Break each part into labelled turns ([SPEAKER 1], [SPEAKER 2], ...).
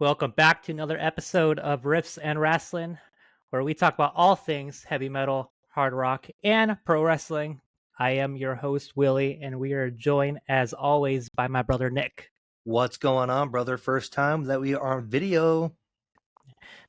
[SPEAKER 1] Welcome back to another episode of Riffs and Rasslin, where we talk about all things heavy metal, hard rock, and pro wrestling. I am your host, Willie, and we are joined, as always, by my brother, Nick.
[SPEAKER 2] What's going on, brother? First time that we are on video.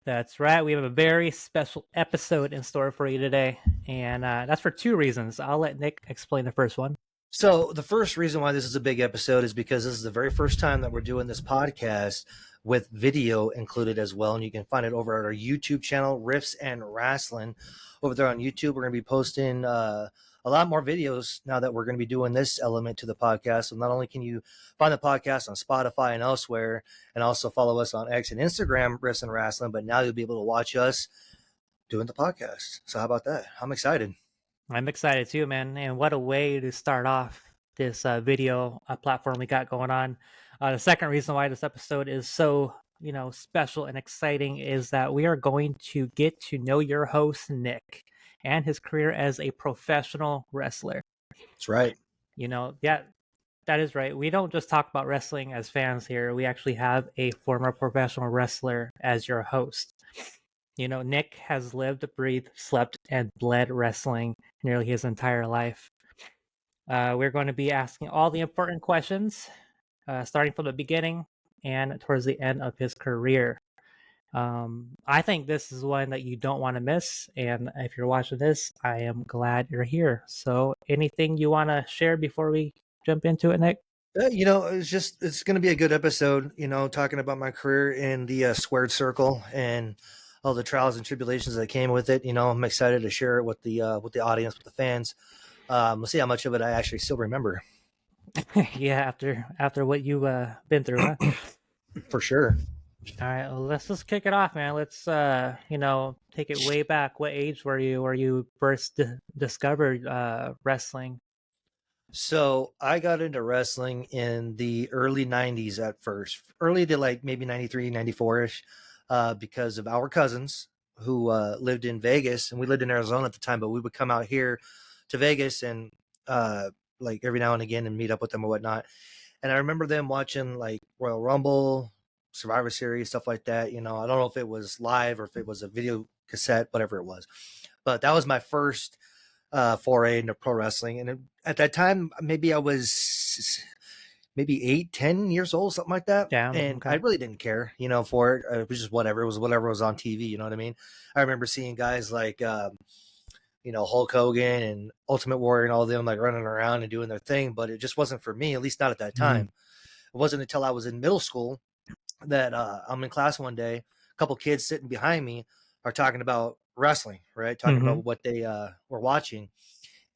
[SPEAKER 1] That's right. We have a very special episode in store for you today, and that's for two reasons. I'll let Nick explain the first one.
[SPEAKER 2] So, the first reason why this is a big episode is because this is the very first time that we're doing this podcast with video included as well. And you can find it over at our YouTube channel, Riffs and Rasslin. Over there on YouTube, we're going to be posting a lot more videos now that we're going to be doing this element to the podcast. So, not only can you find the podcast on Spotify and elsewhere, and also follow us on X and Instagram, Riffs and Rasslin, but now you'll be able to watch us doing the podcast. So, how about that? I'm excited.
[SPEAKER 1] I'm excited too, man. And what a way to start off this video platform we got going on. The second reason why this episode is so, special and exciting is that we are going to get to know your host, Nick, and his career as a professional wrestler.
[SPEAKER 2] That's right.
[SPEAKER 1] Yeah, that is right. We don't just talk about wrestling as fans here. We actually have a former professional wrestler as your host. Nick has lived, breathed, slept, and bled wrestling nearly his entire life. We're going to be asking all the important questions, starting from the beginning and towards the end of his career. I think this is one that you don't want to miss. And if you're watching this, I am glad you're here. So anything you want to share before we jump into it, Nick?
[SPEAKER 2] It's going to be a good episode, talking about my career in the squared circle and all the trials and tribulations that came with it. I'm excited to share it with the audience, with the fans. We'll see how much of it I actually still remember.
[SPEAKER 1] Yeah, after what you've been through, huh?
[SPEAKER 2] For sure.
[SPEAKER 1] All right, well, let's just kick it off, man. Let's take it way back. What age were you first discovered wrestling?
[SPEAKER 2] So I got into wrestling in the early 90s at first, early to like maybe 93, 94-ish, because of our cousins who lived in Vegas, and we lived in Arizona at the time, but we would come out here to Vegas and like every now and again and meet up with them or whatnot. And I remember them watching like Royal Rumble, Survivor Series, stuff like that. I don't know if it was live or if it was a video cassette, whatever it was. But that was my first foray into pro wrestling. And at that time, maybe I was maybe 8-10 years old, something like that.
[SPEAKER 1] Yeah,
[SPEAKER 2] And
[SPEAKER 1] okay.
[SPEAKER 2] I really didn't care, for it. It was just whatever. It was whatever was on TV. You know what I mean? I remember seeing guys like, Hulk Hogan and Ultimate Warrior and all of them like running around and doing their thing, but it just wasn't for me, at least not at that time. It wasn't until I was in middle school that I'm in class one day, a couple kids sitting behind me are talking about wrestling, right? Talking about what they were watching.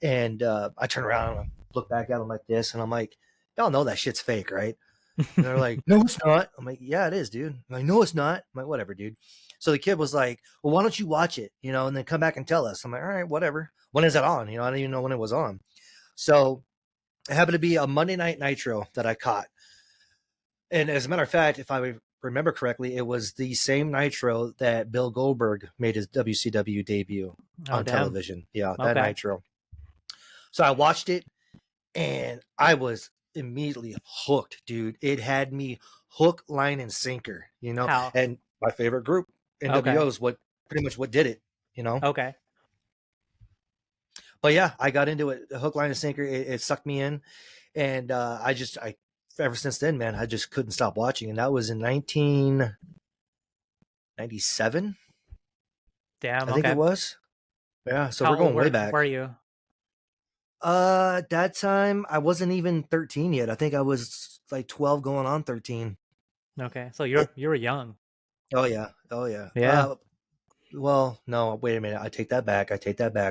[SPEAKER 2] And I turn around and I look back at them like this, and I'm like, y'all know that shit's fake, right? And they're like, no, it's not. I'm like, yeah, it is, dude. I'm like, no, it's not. I'm like, whatever, dude. So the kid was like, well, why don't you watch it, and then come back and tell us. I'm like, all right, whatever. When is it on? I didn't even know when it was on. So it happened to be a Monday Night Nitro that I caught. And as a matter of fact, if I remember correctly, it was the same Nitro that Bill Goldberg made his WCW debut on television. Yeah, that Nitro. So I watched it, and I was immediately hooked, dude. It had me hook, line, and sinker,
[SPEAKER 1] How?
[SPEAKER 2] And my favorite group, NWO, is pretty much what did it,
[SPEAKER 1] Okay.
[SPEAKER 2] But yeah, I got into it, hook, line, and sinker. It sucked me in, and I ever since then, man, I just couldn't stop watching. And that was in 1997.
[SPEAKER 1] Damn.
[SPEAKER 2] I think it was. Yeah, so
[SPEAKER 1] How
[SPEAKER 2] we're going
[SPEAKER 1] old
[SPEAKER 2] way back.
[SPEAKER 1] were you?
[SPEAKER 2] At that time, I wasn't even 13 yet. I think I was like 12 going on 13.
[SPEAKER 1] Okay, so you were young.
[SPEAKER 2] Oh, yeah. Oh, yeah.
[SPEAKER 1] Yeah.
[SPEAKER 2] Well, no, wait a minute. I take that back.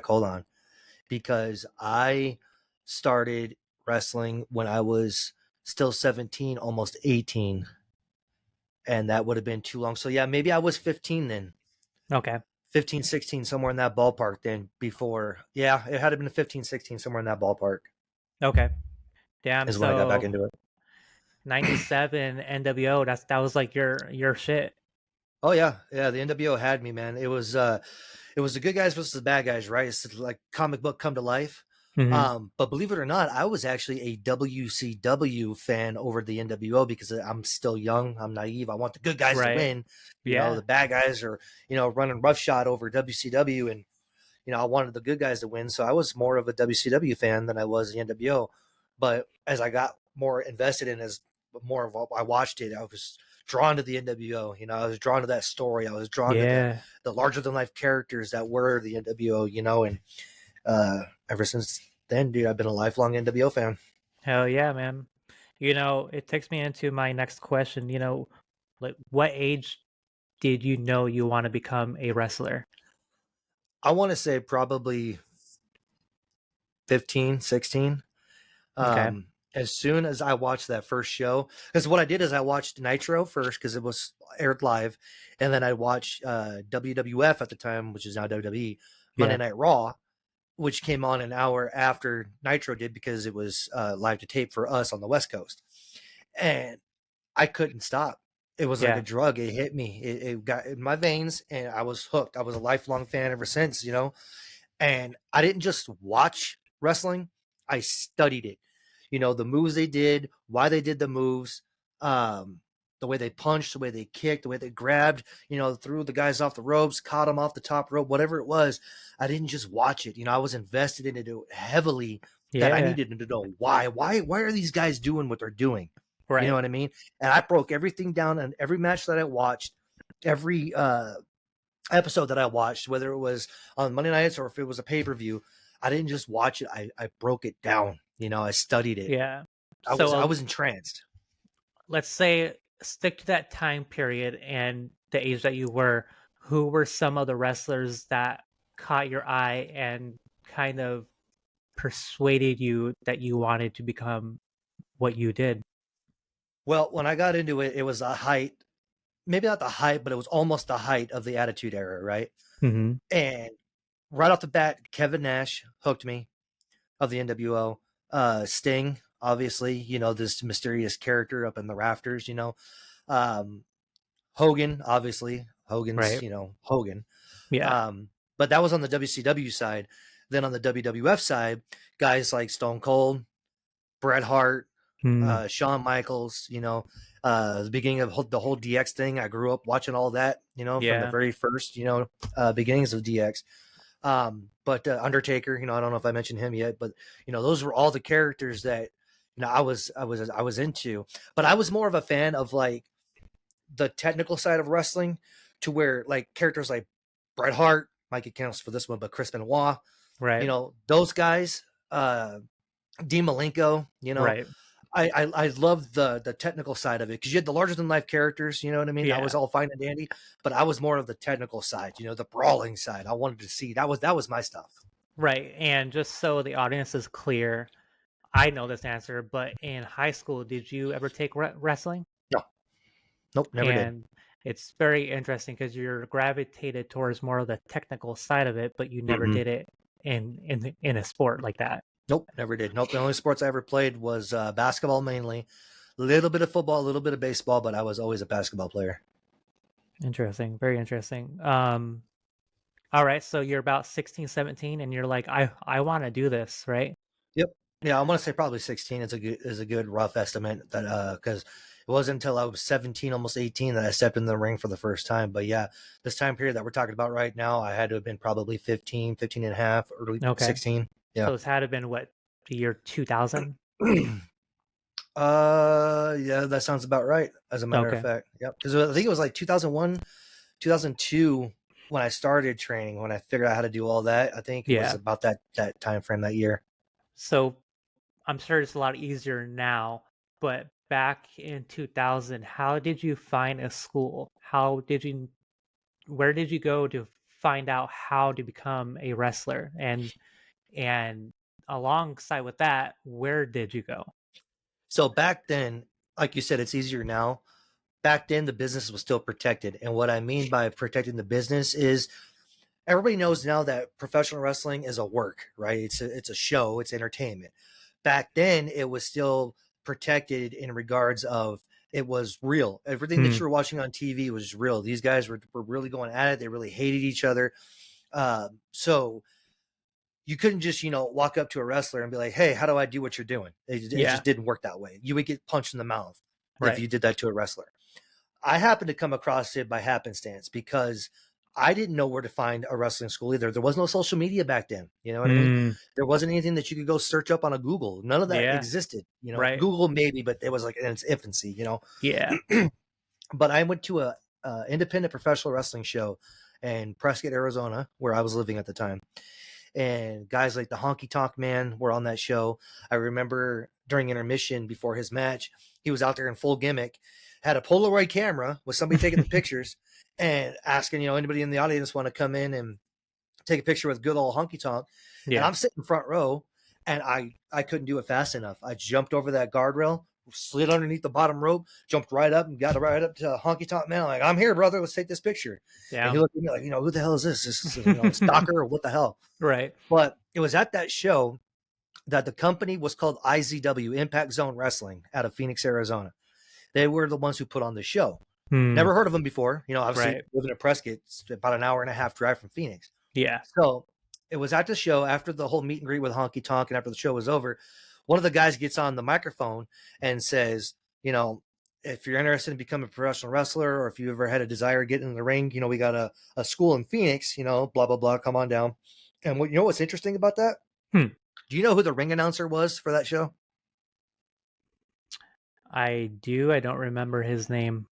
[SPEAKER 2] Hold on. Because I started wrestling when I was still 17, almost 18. And that would have been too long. So, yeah, maybe I was 15 then.
[SPEAKER 1] Okay.
[SPEAKER 2] 15, 16, somewhere in that ballpark then before. Yeah, it had been 15, 16, somewhere in that ballpark.
[SPEAKER 1] Okay. Damn.
[SPEAKER 2] Is when I got back into it.
[SPEAKER 1] 97 NWO, that was like your shit.
[SPEAKER 2] Oh yeah. Yeah, the NWO had me, man. It was the good guys versus the bad guys, right? It's like comic book come to life.
[SPEAKER 1] Hmm.
[SPEAKER 2] But believe it or not, I was actually a WCW fan over the NWO because I'm still young. I'm naive. I want the good guys to
[SPEAKER 1] Right.
[SPEAKER 2] win. The
[SPEAKER 1] Yeah.
[SPEAKER 2] bad guys are, running roughshod over WCW, and I wanted the good guys to win. So I was more of a WCW fan than I was the NWO. But as I got more invested in, as more of I watched it, I was drawn to the NWO. I was drawn to that story. I was drawn to
[SPEAKER 1] Yeah.
[SPEAKER 2] the larger than life characters that were the NWO. And ever since then, dude, I've been a lifelong NWO fan.
[SPEAKER 1] Hell yeah, man. It takes me into my next question. Like, what age did you know you want to become a wrestler?
[SPEAKER 2] I want to say probably 15, 16.
[SPEAKER 1] Okay.
[SPEAKER 2] As soon as I watched that first show, because what I did is I watched Nitro first because it was aired live, and then I watched WWF at the time, which is now WWE, Monday
[SPEAKER 1] Yeah.
[SPEAKER 2] Night Raw, which came on an hour after Nitro did because it was live to tape for us on the West Coast, and I couldn't stop. It was like a
[SPEAKER 1] Yeah.
[SPEAKER 2] drug. It hit me. It got in my veins, and I was hooked. I was a lifelong fan ever since. And I didn't just watch wrestling, I studied it. The moves they did, why they did the moves, um, the way they punched, the way they kicked, the way they grabbed, threw the guys off the ropes, caught them off the top rope, whatever it was. I didn't just watch it. I was invested in it heavily that I
[SPEAKER 1] Yeah.
[SPEAKER 2] needed to know why. Why are these guys doing what they're doing? You know
[SPEAKER 1] Right.
[SPEAKER 2] what I mean? And I broke everything down in every match that I watched, every episode that I watched, whether it was on Monday nights or if it was a pay per view. I didn't just watch it. I broke it down. I studied it.
[SPEAKER 1] Yeah.
[SPEAKER 2] I was
[SPEAKER 1] So,
[SPEAKER 2] I was entranced.
[SPEAKER 1] let's say stick to that time period and the age that you were. Who were some of the wrestlers that caught your eye and kind of persuaded you that you wanted to become what you did?
[SPEAKER 2] Well, when I got into it, it was a height, maybe not the height, but it was almost the height of the Attitude Era, right?
[SPEAKER 1] Hmm.
[SPEAKER 2] And right off the bat, Kevin Nash hooked me of the NWO. Sting, obviously, this mysterious character up in the rafters. Um, Hogan, obviously, Hogan's,
[SPEAKER 1] Right.
[SPEAKER 2] Hogan.
[SPEAKER 1] Yeah.
[SPEAKER 2] But that was on the WCW side. Then on the WWF side, guys like Stone Cold, Bret Hart,
[SPEAKER 1] Mm.
[SPEAKER 2] Shawn Michaels, the beginning of the whole DX thing. I grew up watching all that, from the
[SPEAKER 1] Yeah.
[SPEAKER 2] very first, beginnings of DX. But Undertaker, I don't know if I mentioned him yet, but those were all the characters that I was into. But I was more of a fan of like the technical side of wrestling, to where like characters like Bret Hart, might get canceled for this one, but Chris Benoit,
[SPEAKER 1] Right.
[SPEAKER 2] those guys, Dean Malenko,
[SPEAKER 1] Right.
[SPEAKER 2] I love the technical side of it because you had the larger than life characters, you know what I mean? That was
[SPEAKER 1] Yeah.
[SPEAKER 2] all fine and dandy, but I was more of the technical side, the brawling side. I wanted to see that was my stuff.
[SPEAKER 1] Right. And just so the audience is clear, I know this answer, but in high school, did you ever take wrestling?
[SPEAKER 2] No, nope, never did.
[SPEAKER 1] And it's very interesting because you're gravitated towards more of the technical side of it, but you never
[SPEAKER 2] Mm-mm.
[SPEAKER 1] did it in a sport like that.
[SPEAKER 2] Nope, never did. Nope, the only sports I ever played was basketball mainly, a little bit of football, a little bit of baseball, but I was always a basketball player.
[SPEAKER 1] Interesting. Very interesting. All right, so you're about 16, 17, and you're like, I want to do this, right?
[SPEAKER 2] Yep. Yeah, I want to say probably 16 is a good rough estimate, that because it wasn't until I was 17, almost 18, that I stepped in the ring for the first time. But yeah, this time period that we're talking about right now, I had to have been probably 15, 15 and a half, early
[SPEAKER 1] Okay.
[SPEAKER 2] 16. Yeah.
[SPEAKER 1] So this had to have been what, the year 2000?
[SPEAKER 2] Yeah, that sounds about right. As a matter of
[SPEAKER 1] Okay.
[SPEAKER 2] fact, yep. Because I think it was like 2001, 2002 when I started training. When I figured out how to do all that, I think it was
[SPEAKER 1] Yeah.
[SPEAKER 2] about that time frame that year.
[SPEAKER 1] So I'm sure it's a lot easier now, but back in 2000, how did you find a school? Where did you go to find out how to become a wrestler? And alongside with that, where did you go?
[SPEAKER 2] So back then, like you said, it's easier now. Back then, the business was still protected, and what I mean by protecting the business is everybody knows now that professional wrestling is a work, right? It's a show, it's entertainment. Back then, it was still protected in regards of it was real. Everything that
[SPEAKER 1] Hmm.
[SPEAKER 2] you were watching on TV was real. These guys were really going at it. They really hated each other. So you couldn't just, walk up to a wrestler and be like, hey, how do I do what you're doing? It
[SPEAKER 1] Yeah.
[SPEAKER 2] just didn't work that way. You would get punched in the mouth if
[SPEAKER 1] Right.
[SPEAKER 2] you did that to a wrestler. I happened to come across it by happenstance because I didn't know where to find a wrestling school either. There was no social media back then. You know what I mean?
[SPEAKER 1] Mm,
[SPEAKER 2] There wasn't anything that you could go search up on a Google. None of that
[SPEAKER 1] yeah.
[SPEAKER 2] existed.
[SPEAKER 1] Right.
[SPEAKER 2] Google maybe, but it was like in its infancy.
[SPEAKER 1] Yeah.
[SPEAKER 2] But I went to a independent professional wrestling show in Prescott, Arizona, where I was living at the time. And guys like the Honky Tonk Man were on that show. I remember during intermission before his match, he was out there in full gimmick, had a Polaroid camera with somebody taking the pictures and asking, anybody in the audience want to come in and take a picture with good old Honky Tonk. And
[SPEAKER 1] Yeah.
[SPEAKER 2] I'm sitting front row, and I couldn't do it fast enough. I jumped over that guardrail, slid underneath the bottom rope, jumped right up and got right up to Honky Tonk Man. Like, I'm here, brother. Let's take this picture. And he
[SPEAKER 1] Damn.
[SPEAKER 2] looked at me like, who the hell is this? This is, stalker or what the hell?
[SPEAKER 1] Right.
[SPEAKER 2] But it was at that show that the company was called IZW, Impact Zone Wrestling, out of Phoenix, Arizona. They were the ones who put on the show.
[SPEAKER 1] Hmm.
[SPEAKER 2] Never heard of them before. Obviously
[SPEAKER 1] Right.
[SPEAKER 2] living in Prescott, it's about an hour and a half drive from Phoenix.
[SPEAKER 1] Yeah.
[SPEAKER 2] So it was at the show after the whole meet and greet with Honky Tonk, and after the show was over, one of the guys gets on the microphone and says, if you're interested in becoming a professional wrestler, or if you ever had a desire to get in the ring, we got a school in Phoenix, blah, blah, blah, come on down. And what's interesting about that?
[SPEAKER 1] Hmm.
[SPEAKER 2] Do you know who the ring announcer was for that show?
[SPEAKER 1] I do. I don't remember his name.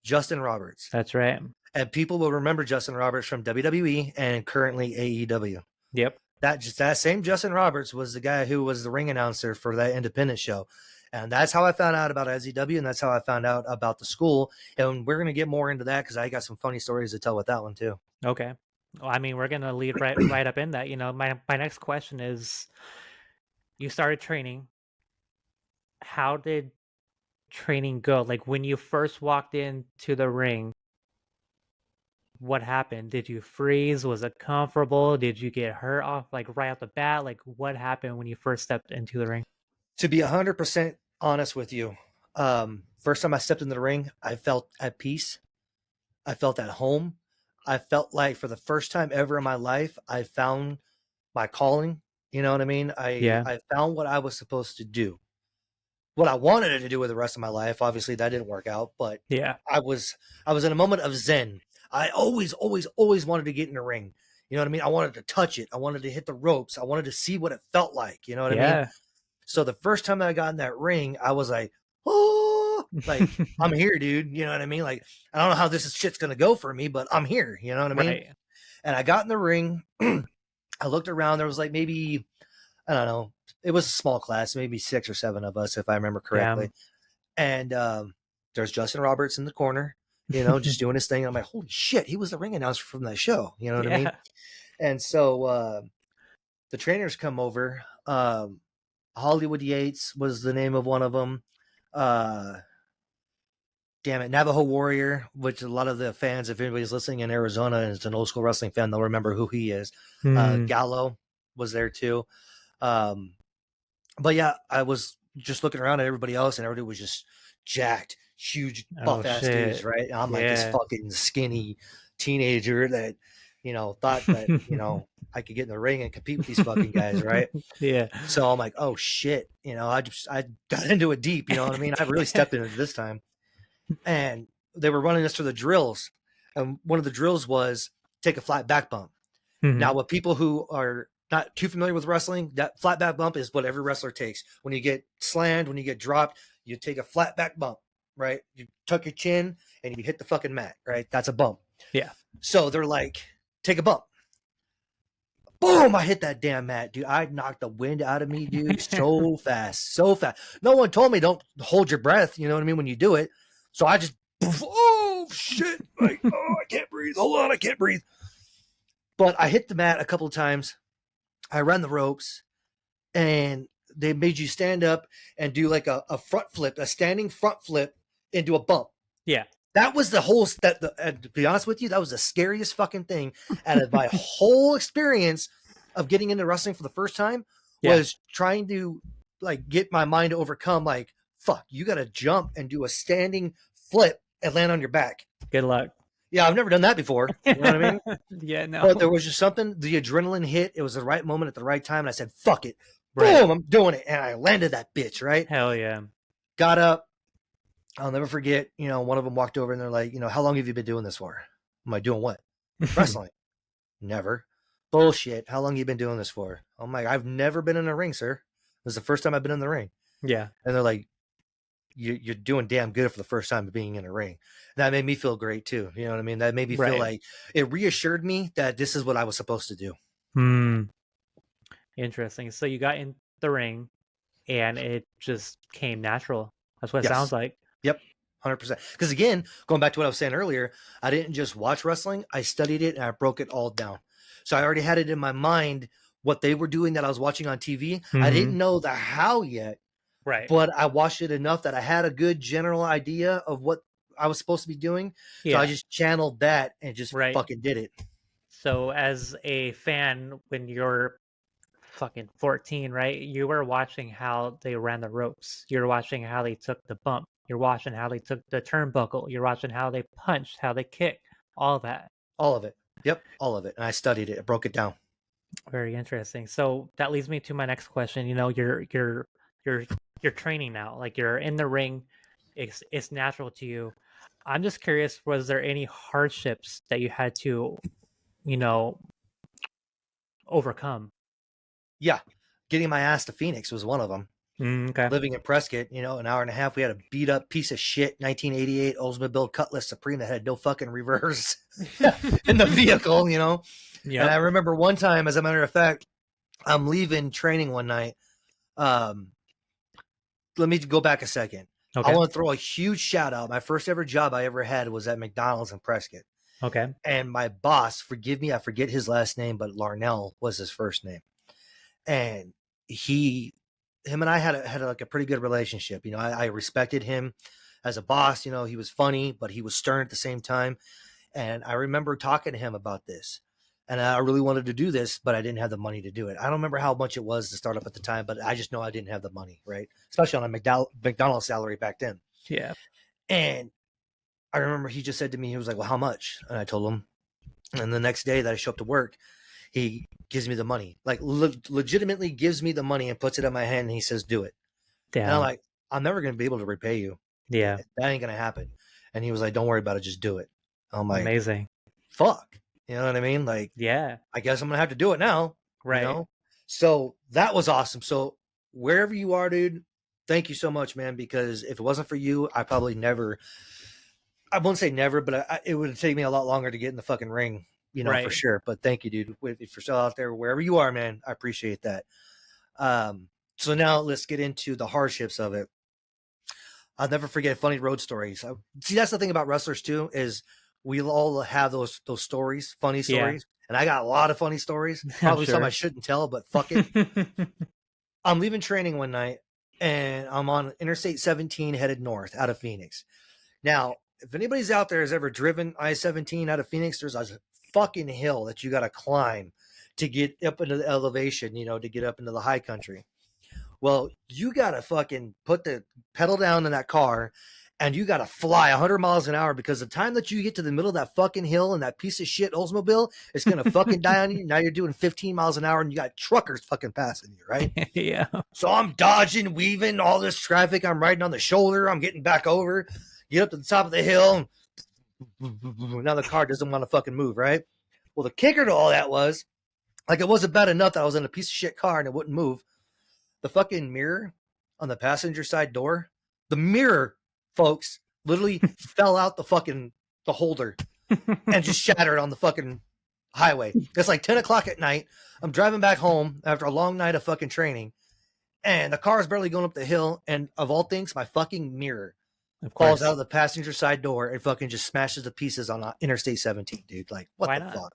[SPEAKER 2] Justin Roberts.
[SPEAKER 1] That's right.
[SPEAKER 2] And people will remember Justin Roberts from WWE and currently AEW.
[SPEAKER 1] Yep.
[SPEAKER 2] That same Justin Roberts was the guy who was the ring announcer for that independent show. And that's how I found out about IZW, and that's how I found out about the school. And we're going to get more into that because I got some funny stories to tell with that one too.
[SPEAKER 1] Okay. Well, I mean, we're gonna lead right up in that. My next question is: you started training. How did training go? Like when you first walked into the ring, what happened? Did you freeze? Was it comfortable? Did you get hurt off like right off the bat? Like what happened when you first stepped into the ring?
[SPEAKER 2] To be 100% honest with you, first time I stepped into the ring, I felt at peace. I felt at home. I felt like for the first time ever in my life, I found my calling. You know what I mean?
[SPEAKER 1] Yeah.
[SPEAKER 2] I found what I was supposed to do. What I wanted to do with the rest of my life, obviously that didn't work out, but
[SPEAKER 1] Yeah.
[SPEAKER 2] I was in a moment of zen. I always, always, always wanted to get in the ring. You know what I mean? I wanted to touch it. I wanted to hit the ropes. I wanted to see what it felt like. You know what I mean?
[SPEAKER 1] Yeah.
[SPEAKER 2] So the first time I got in that ring, I was like, oh, like I'm here, dude. You know what I mean? Like, I don't know how this shit's going to go for me, but I'm here. You know what I mean?
[SPEAKER 1] Right.
[SPEAKER 2] And I got in the ring. I looked around. There was like maybe, I don't know. It was a small class, maybe 6 or 7 of us, if I remember correctly. And there's Justin Roberts in the corner, just doing his thing. And I'm like, holy shit, he was the ring announcer from that show. You know what I mean?
[SPEAKER 1] Yeah.
[SPEAKER 2] And so the trainers come over. Hollywood Yates was the name of one of them. Damn it, Navajo Warrior, which a lot of the fans, if anybody's listening in Arizona and is an old school wrestling fan, they'll remember who he is.
[SPEAKER 1] Hmm.
[SPEAKER 2] Gallo was there too. But yeah, I was just looking around at everybody else, and everybody was just jacked, huge, buff ass dudes, right? And I'm like this fucking skinny teenager that, thought that, I could get in the ring and compete with these fucking guys, right?
[SPEAKER 1] Yeah.
[SPEAKER 2] So I'm like, oh shit, I got into it deep, you know what I mean? I really stepped into it this time. And they were running us through the drills. And one of the drills was take a flat back bump.
[SPEAKER 1] Mhm.
[SPEAKER 2] Now, with people who are not too familiar with wrestling, that flat back bump is what every wrestler takes. When you get slammed, when you get dropped, you take a flat back bump, right? You tuck your chin and you hit the fucking mat, right? That's a bump.
[SPEAKER 1] Yeah.
[SPEAKER 2] So they're like, take a bump. Boom! I hit that damn mat, dude. I knocked the wind out of me, dude, so fast, so fast. No one told me don't hold your breath, you know what I mean, when you do it. So I just, oh shit, like, oh, I can't breathe. Hold on, I can't breathe. But I hit the mat a couple of times. I ran the ropes, and they made you stand up and do like a front flip, a standing front flip into a bump.
[SPEAKER 1] Yeah.
[SPEAKER 2] That was the whole, to be honest with you, that was the scariest fucking thing out of my whole experience of getting into wrestling for the first time was trying to like get my mind to overcome like, fuck, you got to jump and do a standing flip and land on your back.
[SPEAKER 1] Good luck.
[SPEAKER 2] Yeah, I've never done that before. You know what I mean?
[SPEAKER 1] Yeah, no.
[SPEAKER 2] But there was just something, the adrenaline hit. It was the right moment at the right time. And I said, fuck it.
[SPEAKER 1] Right.
[SPEAKER 2] Boom, I'm doing it. And I landed that bitch, right?
[SPEAKER 1] Hell yeah.
[SPEAKER 2] Got up. I'll never forget, one of them walked over and they're like, how long have you been doing this for? I'm like, doing what? Wrestling. Never. Bullshit. How long you been doing this for? I'm like, I've never been in a ring, sir. This is the first time I've been in the ring.
[SPEAKER 1] Yeah.
[SPEAKER 2] And they're like, you're doing damn good for the first time of being in a ring. That made me feel great too. You know what I mean? That made me feel like it reassured me that this is what I was supposed to do.
[SPEAKER 1] Interesting. So you got in the ring and it just came natural. That's what it sounds
[SPEAKER 2] Yes.
[SPEAKER 1] like.
[SPEAKER 2] Yep. 100%. Because again, going back to what I was saying earlier, I didn't just watch wrestling. I studied it and I broke it all down. So I already had it in my mind what they were doing that I was watching on TV. I didn't know the how yet.
[SPEAKER 1] Right.
[SPEAKER 2] But I watched it enough that I had a good general idea of what I was supposed to be doing.
[SPEAKER 1] Yeah.
[SPEAKER 2] So I just channeled that and just fucking did it.
[SPEAKER 1] So as a fan, when you're fucking 14, right? You were watching how they ran the ropes. You're watching how they took the bump. You're watching how they took the turnbuckle. You're watching how they punched, how they kicked, all that.
[SPEAKER 2] All of it. Yep, all of it. And I studied it. I broke it down.
[SPEAKER 1] Very interesting. So that leads me to my next question. You're training now. Like you're in the ring. It's natural to you. I'm just curious, was there any hardships that you had to, overcome?
[SPEAKER 2] Yeah. Getting my ass to Phoenix was one of them.
[SPEAKER 1] Okay.
[SPEAKER 2] Living in Prescott, an hour and a half, we had a beat up piece of shit 1988 Oldsmobile Cutlass Supreme that had no fucking reverse in the vehicle, Yeah. And I remember one time, as a matter of fact, I'm leaving training one night. Let me go back a second. Okay. I want to throw a huge shout out. My first ever job I ever had was at McDonald's in Prescott.
[SPEAKER 1] Okay.
[SPEAKER 2] And my boss, forgive me, I forget his last name, but Larnell was his first name. And him and I had like a pretty good relationship. I respected him as a boss. He was funny, but he was stern at the same time. And I remember talking to him about this. And I really wanted to do this, but I didn't have the money to do it. I don't remember how much it was to start up at the time, but I just know I didn't have the money, right? Especially on a McDonald's salary back then.
[SPEAKER 1] Yeah.
[SPEAKER 2] And I remember he just said to me, he was like, well, how much? And I told him. And the next day that I show up to work, he gives me the money, like legitimately gives me the money and puts it in my hand. And he says, do it. Damn. And I'm like, I'm never going to be able to repay you.
[SPEAKER 1] Yeah.
[SPEAKER 2] That ain't going to happen. And he was like, don't worry about it. Just do it. I'm like,
[SPEAKER 1] amazing.
[SPEAKER 2] Fuck. You know what I mean? Like,
[SPEAKER 1] yeah,
[SPEAKER 2] I guess I'm going to have to do it now.
[SPEAKER 1] Right.
[SPEAKER 2] So that was awesome. So wherever you are, dude, thank you so much, man. Because if it wasn't for you, I probably never, I won't say never, but it would take me a lot longer to get in the fucking ring, for sure. But thank you, dude. If you're still out there, wherever you are, man, I appreciate that. So now let's get into the hardships of it. I'll never forget funny road stories. See, that's the thing about wrestlers too, is we all have those stories, funny stories. Yeah. And I got a lot of funny stories. Probably some I shouldn't tell, but fuck it. I'm leaving training one night and I'm on Interstate 17 headed north out of Phoenix. Now, if anybody's out there has ever driven I-17 out of Phoenix, there's a fucking hill that you got to climb to get up into the elevation, to get up into the high country. Well, you got to fucking put the pedal down in that car and you got to fly 100 miles an hour, because the time that you get to the middle of that fucking hill and that piece of shit Oldsmobile, it's going to fucking die on you. Now you're doing 15 miles an hour and you got truckers fucking passing you, right?
[SPEAKER 1] Yeah.
[SPEAKER 2] So I'm dodging, weaving all this traffic. I'm riding on the shoulder. I'm getting back over, get up to the top of the hill. Now the car doesn't want to fucking move, right? Well, the kicker to all that was, like, it wasn't bad enough that I was in a piece of shit car and it wouldn't move. The fucking mirror on the passenger side door, the mirror, folks, literally fell out the holder and just shattered on the fucking highway. It's like 10 o'clock at night. I'm driving back home after a long night of fucking training, and the car is barely going up the hill. And of all things, my fucking mirror falls out of the passenger side door and fucking just smashes to pieces on Interstate 17, dude. Like, what the fuck?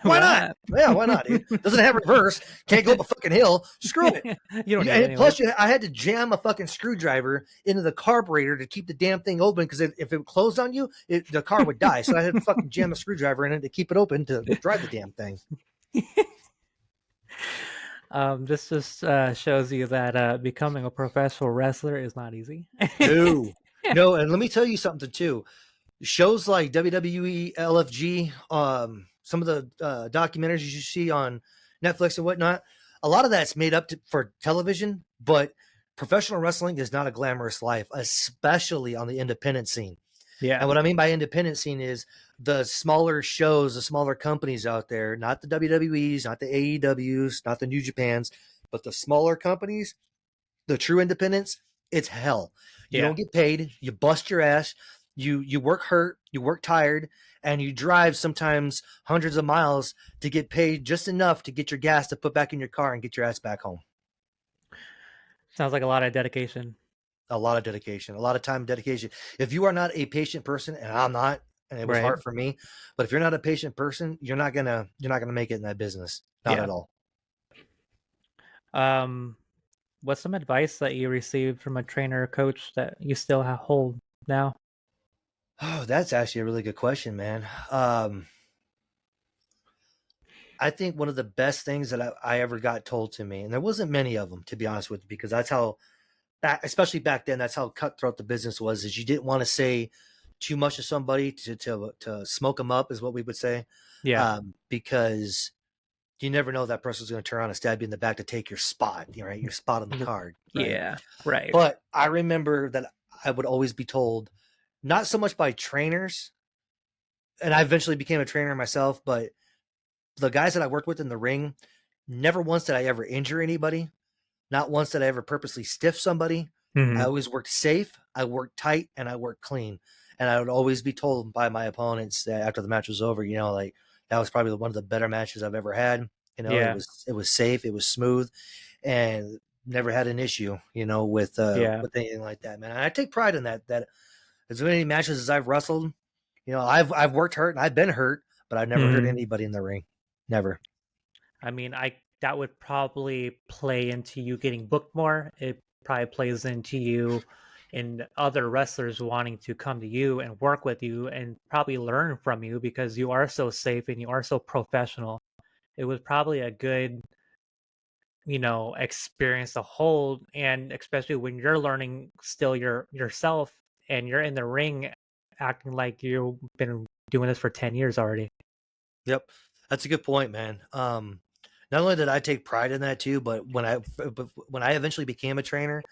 [SPEAKER 2] Why not? Yeah, why not, dude? Doesn't have reverse. Can't go up a fucking hill. Screw it.
[SPEAKER 1] You don't need it
[SPEAKER 2] plus, I had to jam a fucking screwdriver into the carburetor to keep the damn thing open, because if it closed on you, the car would die. So I had to fucking jam a screwdriver in it to keep it open to drive the damn thing.
[SPEAKER 1] This just shows you that becoming a professional wrestler is not easy.
[SPEAKER 2] No, and let me tell you something too. shows like WWE, LFG, some of the documentaries you see on Netflix and whatnot, a lot of that's made up for television, but professional wrestling is not a glamorous life, especially on the independent scene.
[SPEAKER 1] Yeah.
[SPEAKER 2] And what I mean by independent scene is the smaller shows, the smaller companies out there, not the WWEs, not the AEWs, not the New Japans, but the smaller companies, the true independents, it's hell. You
[SPEAKER 1] Yeah.
[SPEAKER 2] don't get paid, you bust your ass, you work hurt, you work tired, and you drive sometimes hundreds of miles to get paid just enough to get your gas to put back in your car and get your ass back home.
[SPEAKER 1] Sounds like a lot of dedication.
[SPEAKER 2] A lot of dedication, a lot of time dedication. If you are not a patient person, and I'm not, and it was
[SPEAKER 1] Right.
[SPEAKER 2] hard for me, but if you're not a patient person, you're not gonna make it in that business. Not
[SPEAKER 1] Yeah.
[SPEAKER 2] at all.
[SPEAKER 1] Um, what's some advice that you received from a trainer or coach that you still hold now?
[SPEAKER 2] Oh, that's actually a really good question, man. I think one of the best things that I ever got told to me, and there wasn't many of them, to be honest with you, because that's how, especially back then, that's how cutthroat the business was. Is you didn't want to say too much to somebody to smoke them up, is what we would say,
[SPEAKER 1] Yeah.
[SPEAKER 2] because you never know that person's going to turn around and stab you in the back to take your spot, right? Your spot on the card, right?
[SPEAKER 1] Yeah. Right.
[SPEAKER 2] But I remember that I would always be told, not so much by trainers, and I eventually became a trainer myself, but the guys that I worked with in the ring, never once did I ever injure anybody. Not once did I ever purposely stiff somebody. I
[SPEAKER 1] Hmm.
[SPEAKER 2] always worked safe, I worked tight, and I worked clean. And I would always be told by my opponents that after the match was over, like that was probably one of the better matches I've ever had. It
[SPEAKER 1] Yeah.
[SPEAKER 2] was safe, it was smooth, and never had an issue,
[SPEAKER 1] Yeah.
[SPEAKER 2] with anything like that, man. And I take pride in that. That as many matches as I've wrestled, I've worked hurt and I've been hurt, but I've never hurt
[SPEAKER 1] Hmm.
[SPEAKER 2] anybody in the ring. Never.
[SPEAKER 1] I mean, I that would probably play into you getting booked more. It probably plays into you and other wrestlers wanting to come to you and work with you and probably learn from you because you are so safe and you are so professional. It was probably a good, experience to hold, and especially when you're learning still yourself and you're in the ring acting like you've been doing this for 10 years already.
[SPEAKER 2] Yep, that's a good point, man. Not only did I take pride in that too, but when I eventually became a trainer,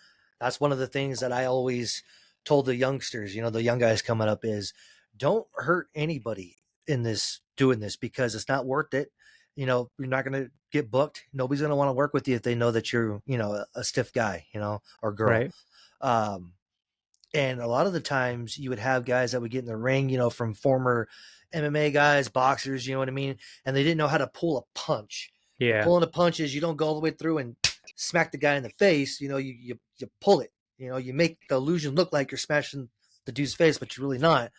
[SPEAKER 2] that's one of the things that I always told the youngsters, the young guys coming up, is don't hurt anybody in this doing this, because it's not worth it. You're not going to get booked. Nobody's going to want to work with you if they know that you're, a stiff guy, or girl.
[SPEAKER 1] Right.
[SPEAKER 2] Um, and a lot of the times you would have guys that would get in the ring, from former MMA guys, boxers, you know what I mean? And they didn't know how to pull a punch. And
[SPEAKER 1] Yeah.
[SPEAKER 2] pulling a punch is you don't go all the way through and smack the guy in the face. You pull it. You make the illusion look like you're smashing the dude's face, but you're really not.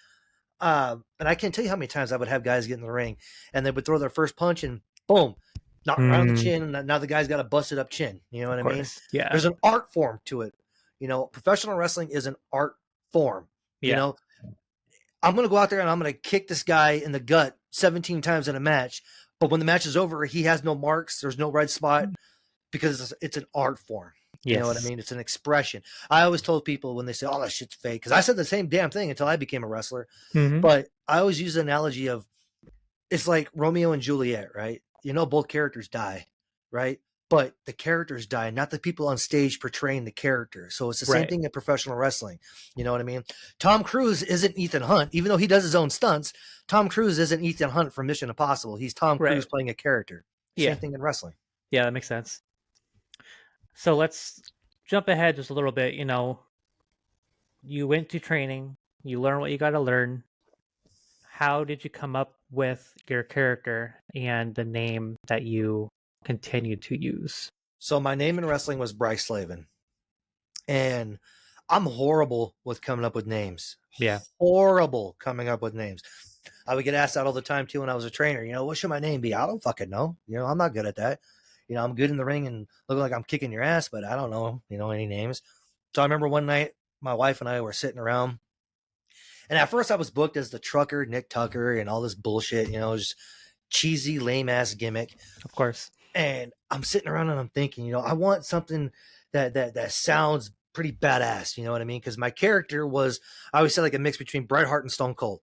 [SPEAKER 2] And I can't tell you how many times I would have guys get in the ring and they would throw their first punch and boom, knock around the
[SPEAKER 1] Mm,
[SPEAKER 2] chin. And now the guy's got a busted up chin. You know
[SPEAKER 1] of
[SPEAKER 2] what I mean?
[SPEAKER 1] course. Yeah.
[SPEAKER 2] There's an art form to it. Professional wrestling is an art form. You
[SPEAKER 1] Yeah.
[SPEAKER 2] know, I'm going to go out there and I'm going to kick this guy in the gut 17 times in a match. But when the match is over, he has no marks. There's no red spot because it's an art form. You know what I
[SPEAKER 1] Yes.
[SPEAKER 2] mean? It's an expression. I always told people when they say, "Oh, that shit's fake," because I said the same damn thing until I became a wrestler.
[SPEAKER 1] Hmm.
[SPEAKER 2] But I always use the analogy of it's like Romeo and Juliet, right? Both characters die, right? But the characters die, not the people on stage portraying the character. So it's the same
[SPEAKER 1] Right.
[SPEAKER 2] thing in professional wrestling. You know what I mean? Tom Cruise isn't Ethan Hunt, even though he does his own stunts. Tom Cruise isn't Ethan Hunt from Mission Impossible. He's Tom Cruise
[SPEAKER 1] Right.
[SPEAKER 2] playing a character. Same
[SPEAKER 1] Yeah.
[SPEAKER 2] thing in wrestling.
[SPEAKER 1] Yeah, that makes sense. So let's jump ahead just a little bit. You went to training, you learn what you got to learn. How did you come up with your character and the name that you continue to use?
[SPEAKER 2] So my name in wrestling was Bryce Slavin. And I'm horrible with coming up with names.
[SPEAKER 1] Yeah.
[SPEAKER 2] Horrible coming up with names. I would get asked that all the time too when I was a trainer. What should my name be? I don't fucking know. I'm not good at that. I'm good in the ring and looking like I'm kicking your ass, but I don't know, any names. So I remember one night my wife and I were sitting around, and at first I was booked as the trucker, Nick Tucker, and all this bullshit, just cheesy, lame ass gimmick.
[SPEAKER 1] Of course.
[SPEAKER 2] And I'm sitting around and I'm thinking, I want something that sounds pretty badass. You know what I mean? Because my character was, I always said, like a mix between Bret Hart and Stone Cold.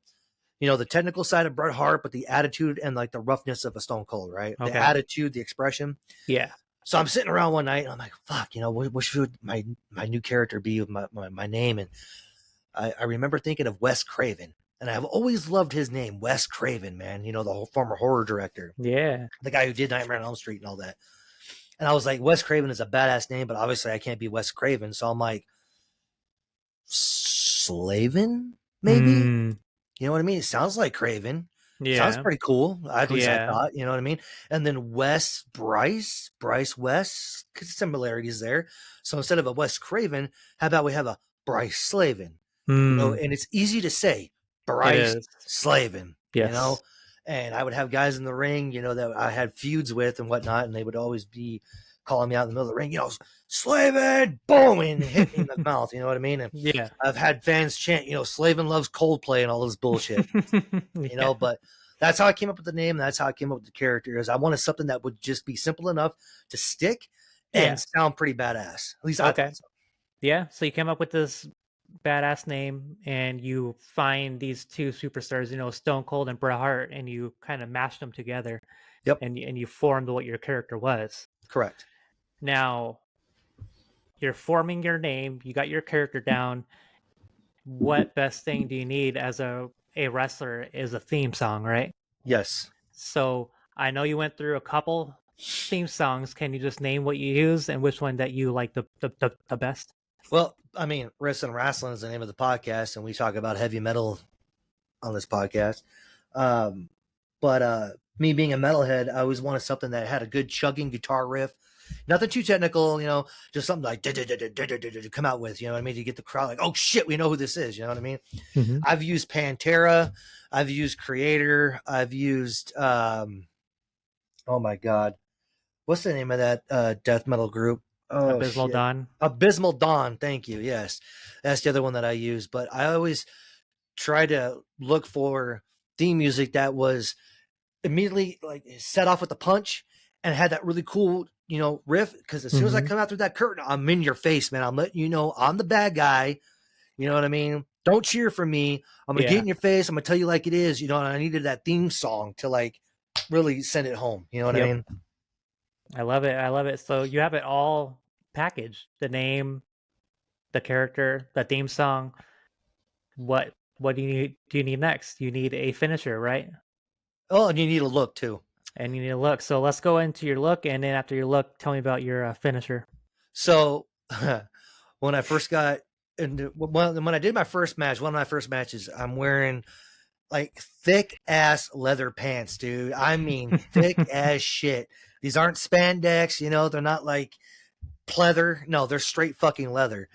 [SPEAKER 2] You know, the technical side of Bret Hart, but the attitude and like the roughness of a Stone Cold, right? The
[SPEAKER 1] Okay.
[SPEAKER 2] attitude, the expression.
[SPEAKER 1] Yeah.
[SPEAKER 2] So I'm sitting around one night and I'm like, fuck, you know, what should my new character be with my name? And I remember thinking of Wes Craven. And I've always loved his name, Wes Craven, man. You know, the whole former horror director,
[SPEAKER 1] Yeah.
[SPEAKER 2] the guy who did Nightmare on Elm Street and all that. And I was like, Wes Craven is a badass name, but obviously I can't be Wes Craven. So I'm like, Slavin, maybe?
[SPEAKER 1] Mm.
[SPEAKER 2] You know what I mean? It sounds like Craven. Sounds
[SPEAKER 1] Yeah.
[SPEAKER 2] pretty cool. At least I
[SPEAKER 1] Yeah.
[SPEAKER 2] thought, you know what I mean? And then Bryce West, similarities there. So instead of a Wes Craven, how about we have a Bryce Slavin? You know,
[SPEAKER 1] Mm.
[SPEAKER 2] and it's easy to say
[SPEAKER 1] It
[SPEAKER 2] Bryce
[SPEAKER 1] is.
[SPEAKER 2] Slavin, you know?
[SPEAKER 1] Yes.
[SPEAKER 2] And I would have guys in the ring, you know, that I had feuds with and whatnot, and they would always be calling me out in the middle of the ring, you know, Slavin, boom, and hit me in the mouth, you know what I mean? And
[SPEAKER 1] Yeah.
[SPEAKER 2] I've had fans chant, you know, Slavin loves Coldplay and all this bullshit, you
[SPEAKER 1] Yeah.
[SPEAKER 2] know, but that's how I came up with the name. That's how I came up with the character. Is I wanted something that would just be simple enough to stick and
[SPEAKER 1] Yeah.
[SPEAKER 2] sound pretty badass. At least I
[SPEAKER 1] Okay.
[SPEAKER 2] thought so.
[SPEAKER 1] Yeah. So you came up with this badass name and you find these two superstars, you know, Stone Cold and Bret Hart, and you kind of mashed them together
[SPEAKER 2] Yep,
[SPEAKER 1] and you formed what your character was.
[SPEAKER 2] correct.
[SPEAKER 1] Now you're forming your name, you got your character down. What best thing do you need as a wrestler is a theme song, right?
[SPEAKER 2] Yes.
[SPEAKER 1] So I know you went through a couple theme songs. Can you just name what you use and which one that you like the best?
[SPEAKER 2] Well, I mean, Riffs and Rasslin is the name of the podcast, and we talk about heavy metal on this podcast. Um, but me being a metalhead, I always wanted something that had a good chugging guitar riff. Nothing too technical, you know, just something like to come out with, you know what I mean? To get the crowd like, oh shit, we know who this is, you know what I mean?
[SPEAKER 1] Mm-hmm.
[SPEAKER 2] I've used Pantera, I've used Creator, I've used oh my god, what's the name of that death metal group? Oh
[SPEAKER 1] Abysmal
[SPEAKER 2] shit,
[SPEAKER 1] Dawn.
[SPEAKER 2] Abysmal Dawn. Thank you. Yes, that's the other one that I use. But I always try to look for theme music that was immediately like set off with the punch and had that really cool, you know, riff. Because as soon as I
[SPEAKER 1] Mm-hmm.
[SPEAKER 2] come out through that curtain, I'm in your face, man. I'm letting you know I'm the bad guy. You know what I mean? Don't cheer for me. I'm gonna get
[SPEAKER 1] Yeah.
[SPEAKER 2] in your face. I'm gonna tell you like it is. You know, and I needed that theme song to like really send it home. You know what I
[SPEAKER 1] Yep.
[SPEAKER 2] mean?
[SPEAKER 1] I love it. I love it. So you have it all packaged. The name, the character, the theme song. What do you need next? You need a finisher, right?
[SPEAKER 2] Oh, and you need a look too.
[SPEAKER 1] And you need a look. So let's go into your look, and then after your look, tell me about your finisher.
[SPEAKER 2] So when I first got into when I did my first match, one of my first matches, I'm wearing like thick ass leather pants, dude. I mean thick as shit. These aren't spandex, you know, they're not like pleather. No, they're straight fucking leather.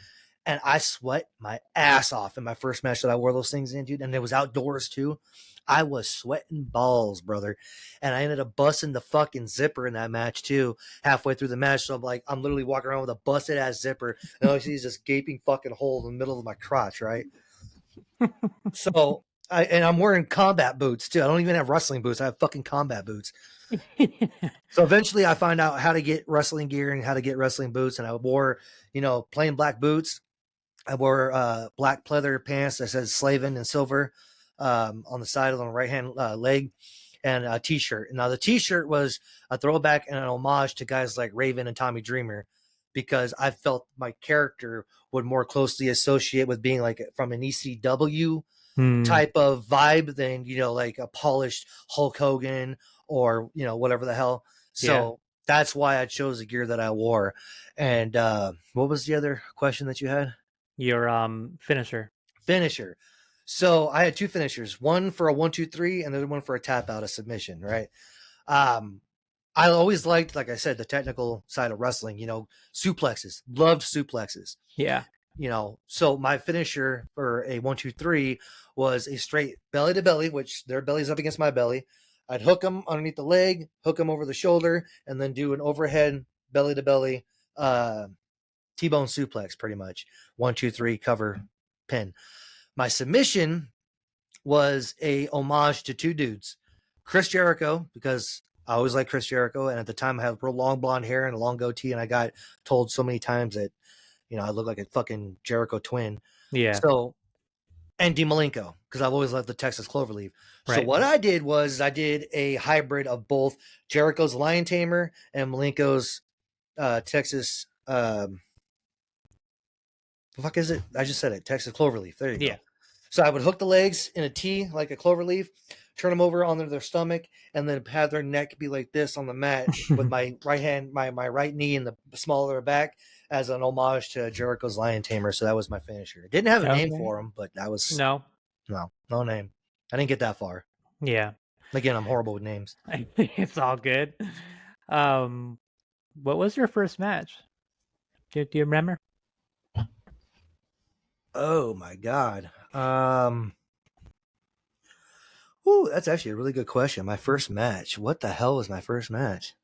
[SPEAKER 2] And I sweat my ass off in my first match that I wore those things in, dude. And it was outdoors too. I was sweating balls, brother. And I ended up busting the fucking zipper in that match too, halfway through the match. So I'm like, I'm literally walking around with a busted ass zipper. And all I see is this gaping fucking hole in the middle of my crotch, right? So I'm wearing combat boots too. I don't even have wrestling boots. I have fucking combat boots. So eventually I find out how to get wrestling gear and how to get wrestling boots. And I wore, you know, plain black boots. I wore black pleather pants that says Slavin in silver on the side of the right hand leg, and a t-shirt. Now the t-shirt was a throwback and an homage to guys like Raven and Tommy Dreamer, because I felt my character would more closely associate with being like from an ECW
[SPEAKER 1] Hmm.
[SPEAKER 2] type of vibe than, you know, like a polished Hulk Hogan or, you know, whatever the hell.
[SPEAKER 1] Yeah.
[SPEAKER 2] So that's why I chose the gear that I wore. And what was the other question that you had?
[SPEAKER 1] Your finisher.
[SPEAKER 2] Finisher. So I had two finishers, one for a 1, 2, 3, and the other one for a tap out, a submission, right? Um, I always liked, like I said, the technical side of wrestling, you know, suplexes, loved suplexes,
[SPEAKER 1] Yeah.
[SPEAKER 2] you know. So my finisher for a 1, 2, 3 was a straight belly to belly, which their belly's up against my belly. I'd hook them underneath the leg, hook them over the shoulder, and then do an overhead belly to belly T-bone suplex, pretty much 1, 2, 3 cover pin. My submission was a homage to two dudes, Chris Jericho, because I always liked Chris Jericho, and at the time I had real long blonde hair and a long goatee, and I got told so many times that, I look like a fucking Jericho twin.
[SPEAKER 1] Yeah.
[SPEAKER 2] So, and D Malenko, because I've always loved the Texas Cloverleaf. So
[SPEAKER 1] Right.
[SPEAKER 2] what I did was I did a hybrid of both Jericho's Lion Tamer and Malenko's Texas. The fuck is it? I just said it. Texas Cloverleaf. There you
[SPEAKER 1] Yeah.
[SPEAKER 2] go. So I would hook the legs in a T like a cloverleaf, turn them over onto their stomach, and then have their neck be like this on the mat with my right hand, my right knee in the small of their back as an homage to Jericho's Lion Tamer. So that was my finisher. Didn't have a name
[SPEAKER 1] Okay.
[SPEAKER 2] for him, but that was
[SPEAKER 1] No.
[SPEAKER 2] no name. I didn't get that far.
[SPEAKER 1] Yeah.
[SPEAKER 2] Again, I'm horrible with names.
[SPEAKER 1] It's all good. Um, what was your first match? Do you remember?
[SPEAKER 2] Oh my god. Ooh, that's actually a really good question. My first match. What the hell was my first match?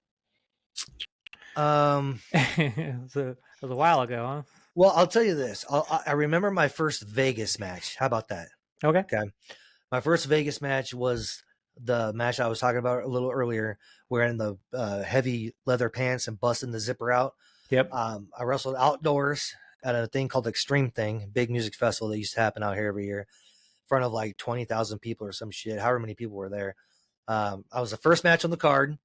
[SPEAKER 1] It was a while ago,
[SPEAKER 2] Well, I'll tell you this. I remember my first Vegas match. How about that?
[SPEAKER 1] huh? Okay.
[SPEAKER 2] Okay. My first Vegas match was the match I was talking about a little earlier, wearing the heavy leather pants and busting the zipper out.
[SPEAKER 1] Yep.
[SPEAKER 2] I wrestled outdoors at a thing called Extreme Thing, big music festival that used to happen out here every year, in front of like 20,000 people or some shit, however many people were there. I was the first match on the card,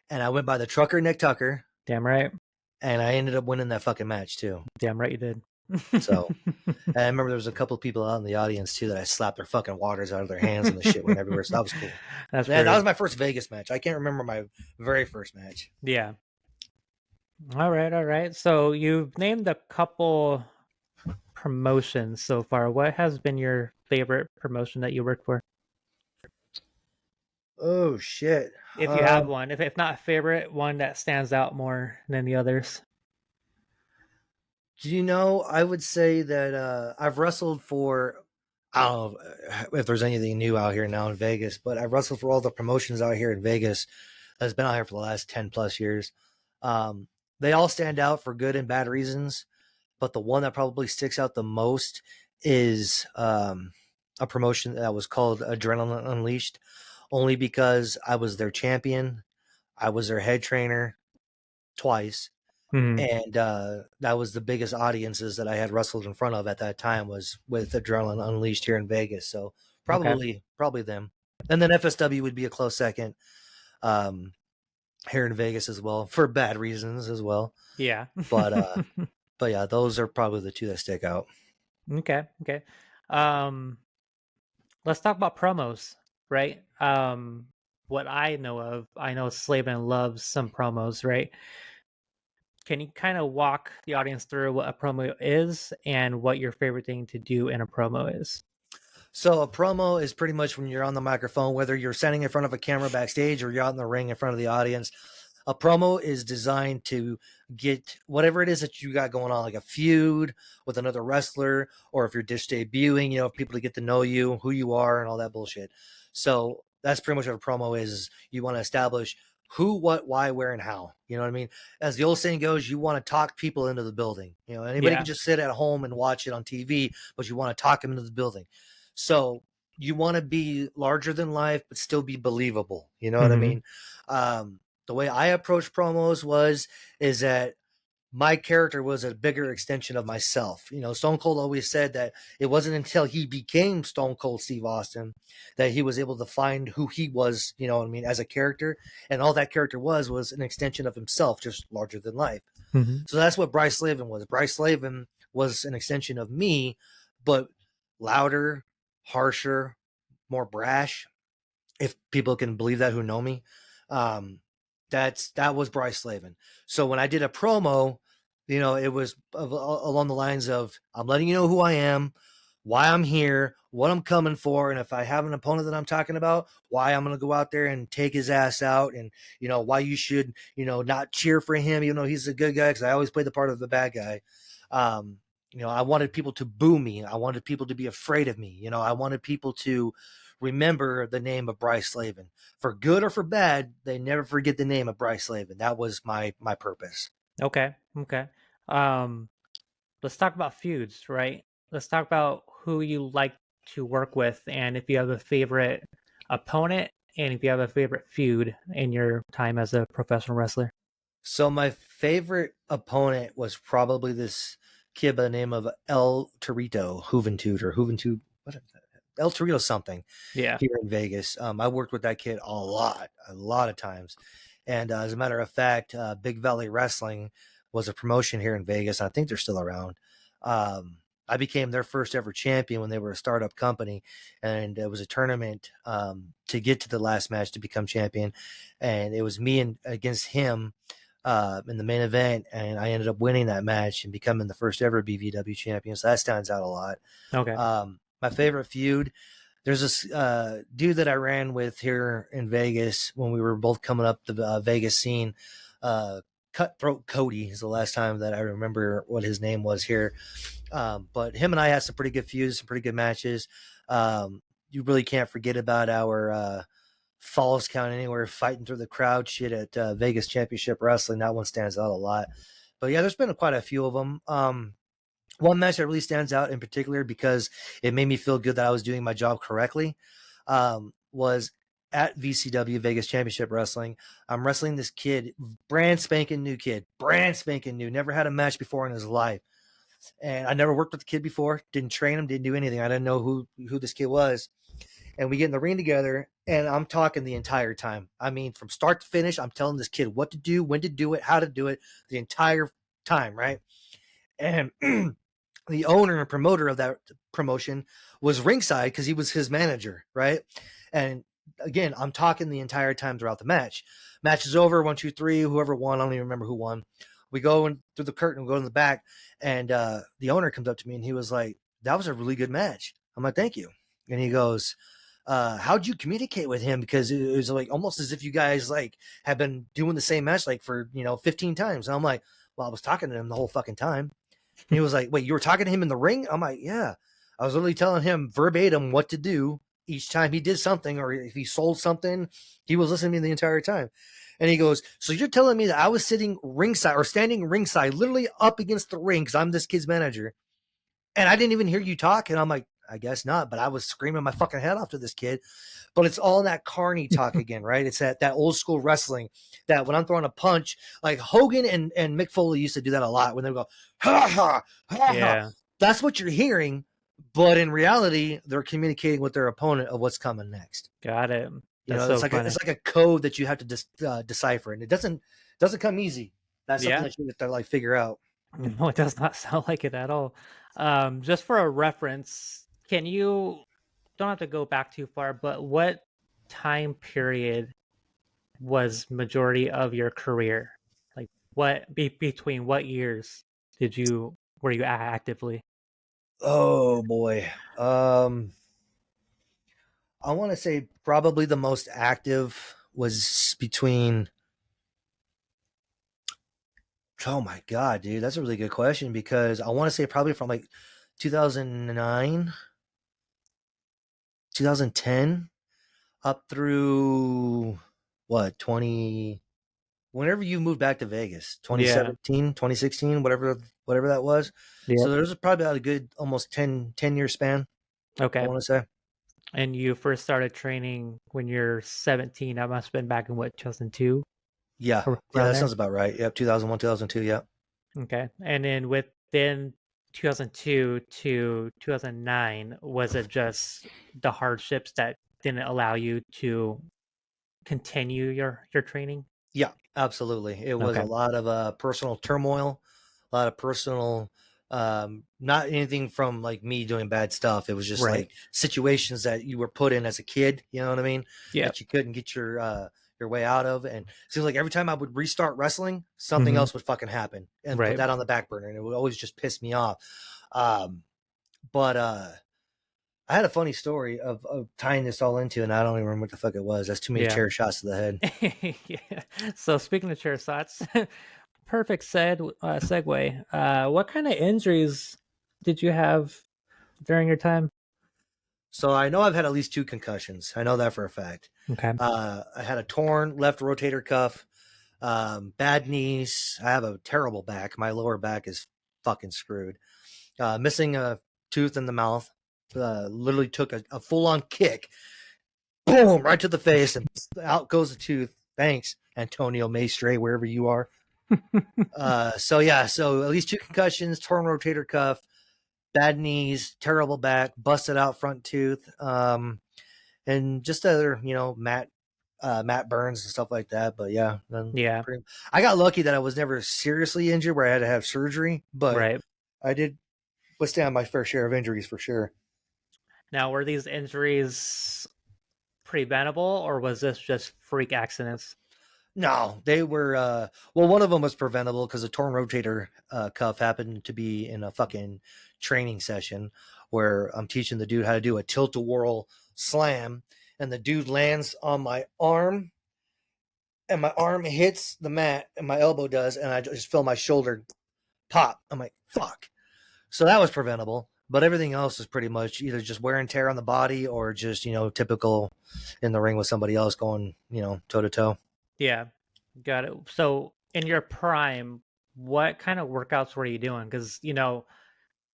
[SPEAKER 2] and I went by the trucker Nick Tucker,
[SPEAKER 1] Damn right.
[SPEAKER 2] and I ended up winning that fucking match too.
[SPEAKER 1] Damn right you did.
[SPEAKER 2] So, and I remember there was a couple of people out in the audience too that I slapped their fucking waters out of their hands and the shit went everywhere. So that was cool.
[SPEAKER 1] That's
[SPEAKER 2] Yeah, that
[SPEAKER 1] pretty.
[SPEAKER 2] was my first Vegas match. I can't remember my very first match.
[SPEAKER 1] Yeah. All right. All right. So you've named a couple promotions so far. What has been your favorite promotion that you worked for?
[SPEAKER 2] Oh shit.
[SPEAKER 1] If you have one, if not favorite, one that stands out more than the others.
[SPEAKER 2] Do you know? I would say that I've wrestled for. I don't know if there's anything new out here now in Vegas, but I've wrestled for all the promotions out here in Vegas that's been out here for the last 10 plus years. Um, they all stand out for good and bad reasons, but the one that probably sticks out the most is a promotion that was called Adrenaline Unleashed, only because I was their champion, I was their head trainer twice,
[SPEAKER 1] Hmm.
[SPEAKER 2] and that was the biggest audiences that I had wrestled in front of at that time was with Adrenaline Unleashed here in Vegas. So
[SPEAKER 1] Okay.
[SPEAKER 2] probably them, and then FSW would be a close second um, here in Vegas as well for bad reasons as well.
[SPEAKER 1] Yeah.
[SPEAKER 2] But but yeah, those are probably the two that stick out.
[SPEAKER 1] Okay. Okay. Um, let's talk about promos, right? What I know of, I know Slavin loves some promos, right? Can you kind of walk the audience through what a promo is and what your favorite thing to do in a promo is?
[SPEAKER 2] So a promo is pretty much when you're on the microphone, whether you're standing in front of a camera backstage or you're out in the ring in front of the audience. A promo is designed to get whatever it is that you got going on, like a feud with another wrestler, or if you're just debuting, people to get to know you, who you are, and all that bullshit. So that's pretty much what a promo is you want to establish who, what, why, where, and how. You know what I mean? As the old saying goes, you want to talk people into the building. Anybody
[SPEAKER 1] Yeah.
[SPEAKER 2] can just sit at home and watch it on TV, but you want to talk them into the building. So you want to be larger than life, but still be believable. You know what I
[SPEAKER 1] Hmm.
[SPEAKER 2] mean? The way I approached promos is that my character was a bigger extension of myself. Stone Cold always said that it wasn't until he became Stone Cold Steve Austin that he was able to find who he was, you know what I mean, as a character. And all that character was an extension of himself, just larger than life.
[SPEAKER 1] Hmm.
[SPEAKER 2] So that's what Bryce Slavin was. Bryce Slavin was an extension of me, but louder, harsher, more brash, if people can believe that who know me. Um, that was Bryce Slavin. So when I did a promo, it was along the lines of I'm letting you know who I am, why I'm here, what I'm coming for, and if I have an opponent that I'm talking about, why I'm going to go out there and take his ass out, and why you should not cheer for him even though he's a good guy, because I always play the part of the bad guy. Um, I wanted people to boo me. I wanted people to be afraid of me. I wanted people to remember the name of Bryce Slavin. For good or for bad, they never forget the name of Bryce Slavin. That was my purpose.
[SPEAKER 1] Okay. Okay. Um, let's talk about feuds, right? Let's talk about who you like to work with and if you have a favorite opponent and if you have a favorite feud in your time as a professional wrestler.
[SPEAKER 2] So my favorite opponent was probably this kid by the name of El Torito, Juventud, what is that? El Torito something
[SPEAKER 1] Yeah.
[SPEAKER 2] here in Vegas. I worked with that kid a lot of times. And as a matter of fact, Big Valley Wrestling was a promotion here in Vegas. I think they're still around. I became their first ever champion when they were a startup company, and it was a tournament to get to the last match to become champion. And it was me and against him in the main event, and I ended up winning that match and becoming the first ever BVW champion. So that stands out a lot.
[SPEAKER 1] Okay.
[SPEAKER 2] My favorite feud, there's this dude that I ran with here in Vegas when we were both coming up the Vegas scene. Cutthroat Cody is the last time that I remember what his name was here. But him and I had some pretty good feuds, some pretty good matches. You really can't forget about our falls count anywhere fighting through the crowd shit at Vegas Championship Wrestling. That one stands out a lot. But yeah, there's been quite a few of them. One match that really stands out in particular because it made me feel good that I was doing my job correctly was at VCW, Vegas Championship Wrestling. I'm wrestling this kid, brand spanking new, never had a match before in his life. And I never worked with the kid before, didn't train him, didn't do anything. I didn't know who this kid was. And we get in the ring together, and I'm talking the entire time. I mean, from start to finish, I'm telling this kid what to do, when to do it, how to do it, the entire time, right? And the owner and promoter of that promotion was ringside because he was his manager, right? And again, I'm talking the entire time throughout the match. Match is over, 1, 2, 3, whoever won, I don't even remember who won. We go in through the curtain, we go in the back, and the owner comes up to me and he was like, "That was a really good match." I'm like, "Thank you." And he goes, "How'd you communicate with him? Because it was like almost as if you guys like have been doing the same match like for 15 times." And I'm like, "Well, I was talking to him the whole fucking time." And he was like, "Wait, you were talking to him in the ring?" I'm like, "Yeah." I was literally telling him verbatim what to do each time he did something, or if he sold something, he was listening to me the entire time. And he goes, "So you're telling me that I was sitting ringside or standing ringside, literally up against the ring because I'm this kid's manager, and I didn't even hear you talk?" And I'm like, "I guess not, but I was screaming my fucking head off to this kid." But it's all that carny talk again, right? It's that old school wrestling that when I'm throwing a punch, like Hogan and Mick Foley used to do that a lot when they would go, "Ha ha, ha ha."
[SPEAKER 1] Yeah.
[SPEAKER 2] That's what you're hearing, but in reality, they're communicating with their opponent of what's coming next.
[SPEAKER 1] Got it.
[SPEAKER 2] You
[SPEAKER 1] That's
[SPEAKER 2] know,
[SPEAKER 1] so funny.
[SPEAKER 2] it's like a code that you have to decipher, and it doesn't come easy. That's something
[SPEAKER 1] Yeah.
[SPEAKER 2] that you have to like figure out.
[SPEAKER 1] No, it does not sound like it at all. Just for a reference, can you don't have to go back too far, but what time period was majority of your career? Like between what years were you actively?
[SPEAKER 2] Oh boy. I want to say probably the most active was between. Oh my god, dude, that's a really good question because I want to say probably from like 2009, 2010 up through what 20 whenever you moved back to Vegas,
[SPEAKER 1] Yeah.
[SPEAKER 2] 2017, 2016, whatever that was.
[SPEAKER 1] Yeah.
[SPEAKER 2] So there's probably about a good almost 10 year span, I
[SPEAKER 1] Okay.
[SPEAKER 2] want to say.
[SPEAKER 1] And you first started training when you're 17. That must have been back in what, 2002?
[SPEAKER 2] Yeah. Yeah,
[SPEAKER 1] Around
[SPEAKER 2] that
[SPEAKER 1] there?
[SPEAKER 2] sounds about right. Yep, 2001, 2002, yeah.
[SPEAKER 1] Okay. And then within 2002 to 2009, was it just the hardships that didn't allow you to continue your training?
[SPEAKER 2] Yeah, absolutely. It was a
[SPEAKER 1] Okay.
[SPEAKER 2] lot of personal turmoil, a lot of personal, not anything from like me doing bad stuff. It was just
[SPEAKER 1] Right.
[SPEAKER 2] like situations that you were put in as a kid. You know what I mean?
[SPEAKER 1] Yeah.
[SPEAKER 2] That you couldn't get your way out of. And it seems like every time I would restart wrestling, something
[SPEAKER 1] Hmm.
[SPEAKER 2] else would fucking happen and put
[SPEAKER 1] Right.
[SPEAKER 2] that on the back burner, and it would always just piss me off. Um, but I had a funny story of tying this all into, and I don't even remember what the fuck it was. That's too many
[SPEAKER 1] Yeah.
[SPEAKER 2] chair shots to the head.
[SPEAKER 1] Yeah. So speaking of chair shots, perfect segue. What kind of injuries did you have during your time?
[SPEAKER 2] So I know I've had at least 2 concussions. I know that for a fact.
[SPEAKER 1] Okay.
[SPEAKER 2] I had a torn left rotator cuff, bad knees. I have a terrible back. My lower back is fucking screwed. Missing a tooth in the mouth. Literally took a full on kick, boom, right to the face, and out goes the tooth. Thanks, Antonio Maestre, wherever you are. So at least 2 concussions, torn rotator cuff, bad knees, terrible back, busted out front tooth, and just other, Matt Burns and stuff like that. But yeah,
[SPEAKER 1] Yeah,
[SPEAKER 2] I got lucky that I was never seriously injured where I had to have surgery, but
[SPEAKER 1] right.
[SPEAKER 2] I did withstand my fair share of injuries for sure.
[SPEAKER 1] Now, were these injuries preventable, or was this just freak accidents?
[SPEAKER 2] No, they were. Well, one of them was preventable because a torn rotator cuff happened to be in a fucking training session where I'm teaching the dude how to do a tilt a whirl slam, and the dude lands on my arm, and my arm hits the mat, and my elbow does, and I just feel my shoulder pop. I'm like, fuck. So that was preventable, but everything else is pretty much either just wear and tear on the body or just typical in the ring with somebody else going toe to toe.
[SPEAKER 1] Yeah, got it. So, in your prime, what kind of workouts were you doing? Because,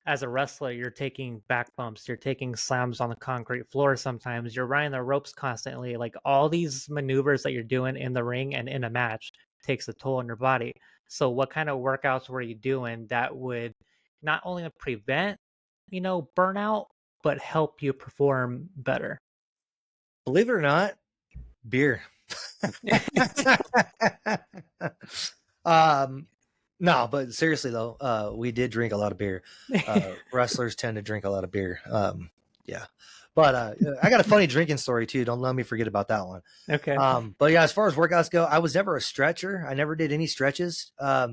[SPEAKER 1] as a wrestler, you're taking back bumps, you're taking slams on the concrete floor sometimes, you're riding the ropes constantly. Like all these maneuvers that you're doing in the ring and in a match takes a toll on your body. So, what kind of workouts were you doing that would not only prevent, burnout, but help you perform better?
[SPEAKER 2] Believe it or not, beer. um, no, but seriously though, we did drink a lot of beer. Wrestlers tend to drink a lot of beer. Yeah, but I got a funny drinking story too. Don't let me forget about that one.
[SPEAKER 1] Okay.
[SPEAKER 2] But yeah, as far as workouts go, I was never a stretcher. I never did any stretches. I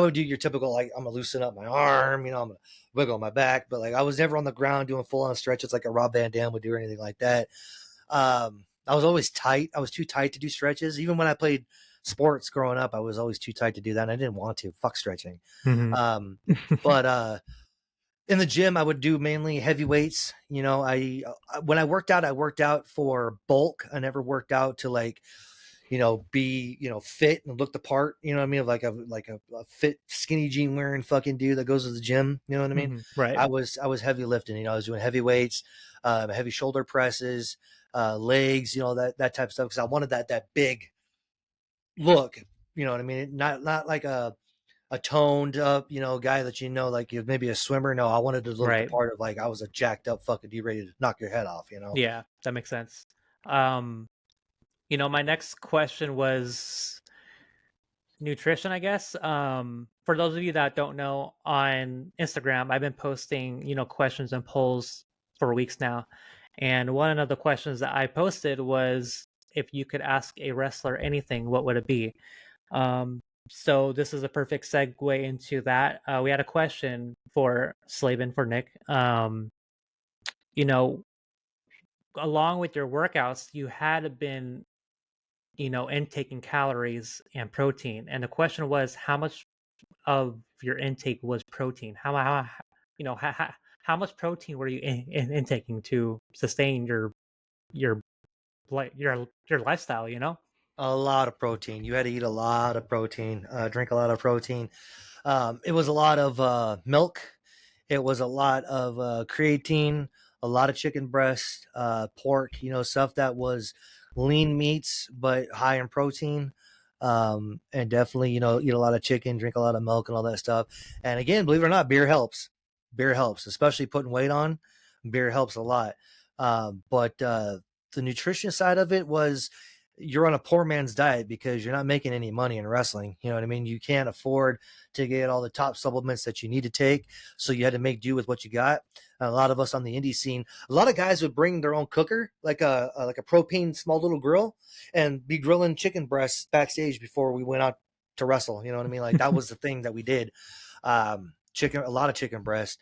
[SPEAKER 2] would do your typical like I'm gonna loosen up my arm, I'm gonna wiggle my back, but like I was never on the ground doing full on stretches like a Rob Van Dam would do or anything like that. I was always tight. I was too tight to do stretches. Even when I played sports growing up, I was always too tight to do that. And I didn't want to. Fuck stretching.
[SPEAKER 1] Hmm.
[SPEAKER 2] Um, but in the gym, I would do mainly heavy weights. When I worked out for bulk. I never worked out to like be fit and look the part. You know what I mean? Like a fit skinny jean wearing fucking dude that goes to the gym. You know what I mean?
[SPEAKER 1] Right.
[SPEAKER 2] I was heavy lifting. I was doing heavy weights, heavy shoulder presses, legs. That type of stuff because I wanted that big look. You know what I mean? Not like a toned up guy that like you're maybe a swimmer. No, I wanted to look the
[SPEAKER 1] Right.
[SPEAKER 2] part of like I was a jacked up fucking dude ready to knock your head off.
[SPEAKER 1] Yeah, that makes sense. Um, my next question was nutrition, I guess. For those of you that don't know, on Instagram, I've been posting, questions and polls for weeks now. And one of the questions that I posted was if you could ask a wrestler anything, what would it be? So this is a perfect segue into that. We had a question for Slavin for Nick. You know, Along with your workouts, you had been, intaking calories and protein. And the question was, how much of your intake was protein? How much protein were you intaking to sustain your your lifestyle?
[SPEAKER 2] A lot of protein. You had to eat a lot of protein, drink a lot of protein. It was a lot of milk. It was a lot of creatine, a lot of chicken breast, pork, stuff that was lean meats, but high in protein. And definitely, eat a lot of chicken, drink a lot of milk and all that stuff. And again, believe it or not, beer helps. Beer helps, especially putting weight on. Beer helps a lot. But the nutrition side of it was you're on a poor man's diet because you're not making any money in wrestling. You know what I mean? You can't afford to get all the top supplements that you need to take. So you had to make do with what you got. A lot of us on the indie scene, a lot of guys would bring their own cooker, like a propane small little grill, and be grilling chicken breasts backstage before we went out to wrestle. You know what I mean? Like that was the thing that we did. Chicken, a lot of chicken breast,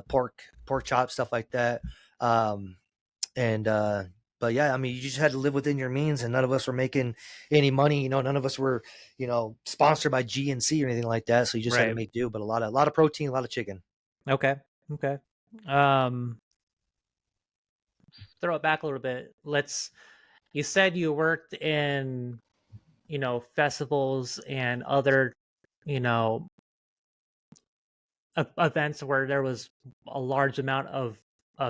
[SPEAKER 2] pork chops, stuff like that. And but yeah, I mean, you just had to live within your means, and none of us were making any money. None of us were, sponsored by GNC or anything like that. So you just had to
[SPEAKER 1] Right.
[SPEAKER 2] make do. But a lot of protein, a lot of chicken.
[SPEAKER 1] Okay. Okay. Um, Throw it back a little bit. You said you worked in, festivals and other, you know, events where there was a large amount of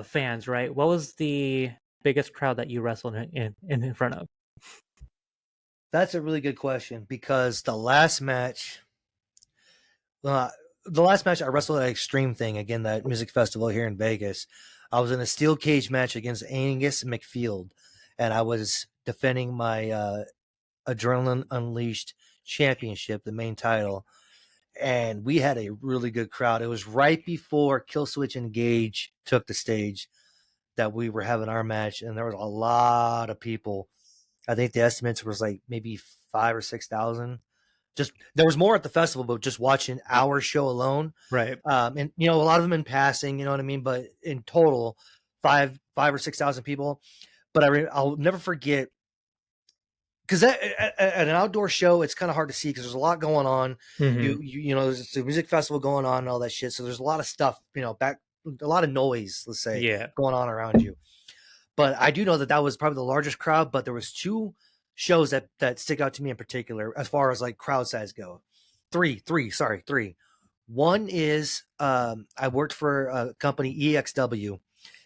[SPEAKER 1] fans, right? What was the biggest crowd that you wrestled in front of?
[SPEAKER 2] That's a really good question because uh, the last match I wrestled at Extreme Thing, again, that music festival here in Vegas, I was in a steel cage match against Angus McField, and I was defending my Adrenaline Unleashed championship, the main title. And we had a really good crowd. It was right before Killswitch Engage took the stage that we were having our match, and there was a lot of people. I think the estimates was like maybe 5 or 6 thousand. Just there was more at the festival, but just watching our show alone,
[SPEAKER 1] Right.
[SPEAKER 2] and a lot of them in passing, you know what I mean. But in total, 5 or 6 thousand people. But I'll never forget because at an outdoor show, it's kind of hard to see because there's a lot going on.
[SPEAKER 1] Hmm.
[SPEAKER 2] There's a music festival going on and all that shit. So there's a lot of stuff, a lot of noise, let's say,
[SPEAKER 1] Yeah.
[SPEAKER 2] going on around you. But I do know that that was probably the largest crowd. But there was two shows that stick out to me in particular as far as like crowd size go. Three. One is I worked for a company EXW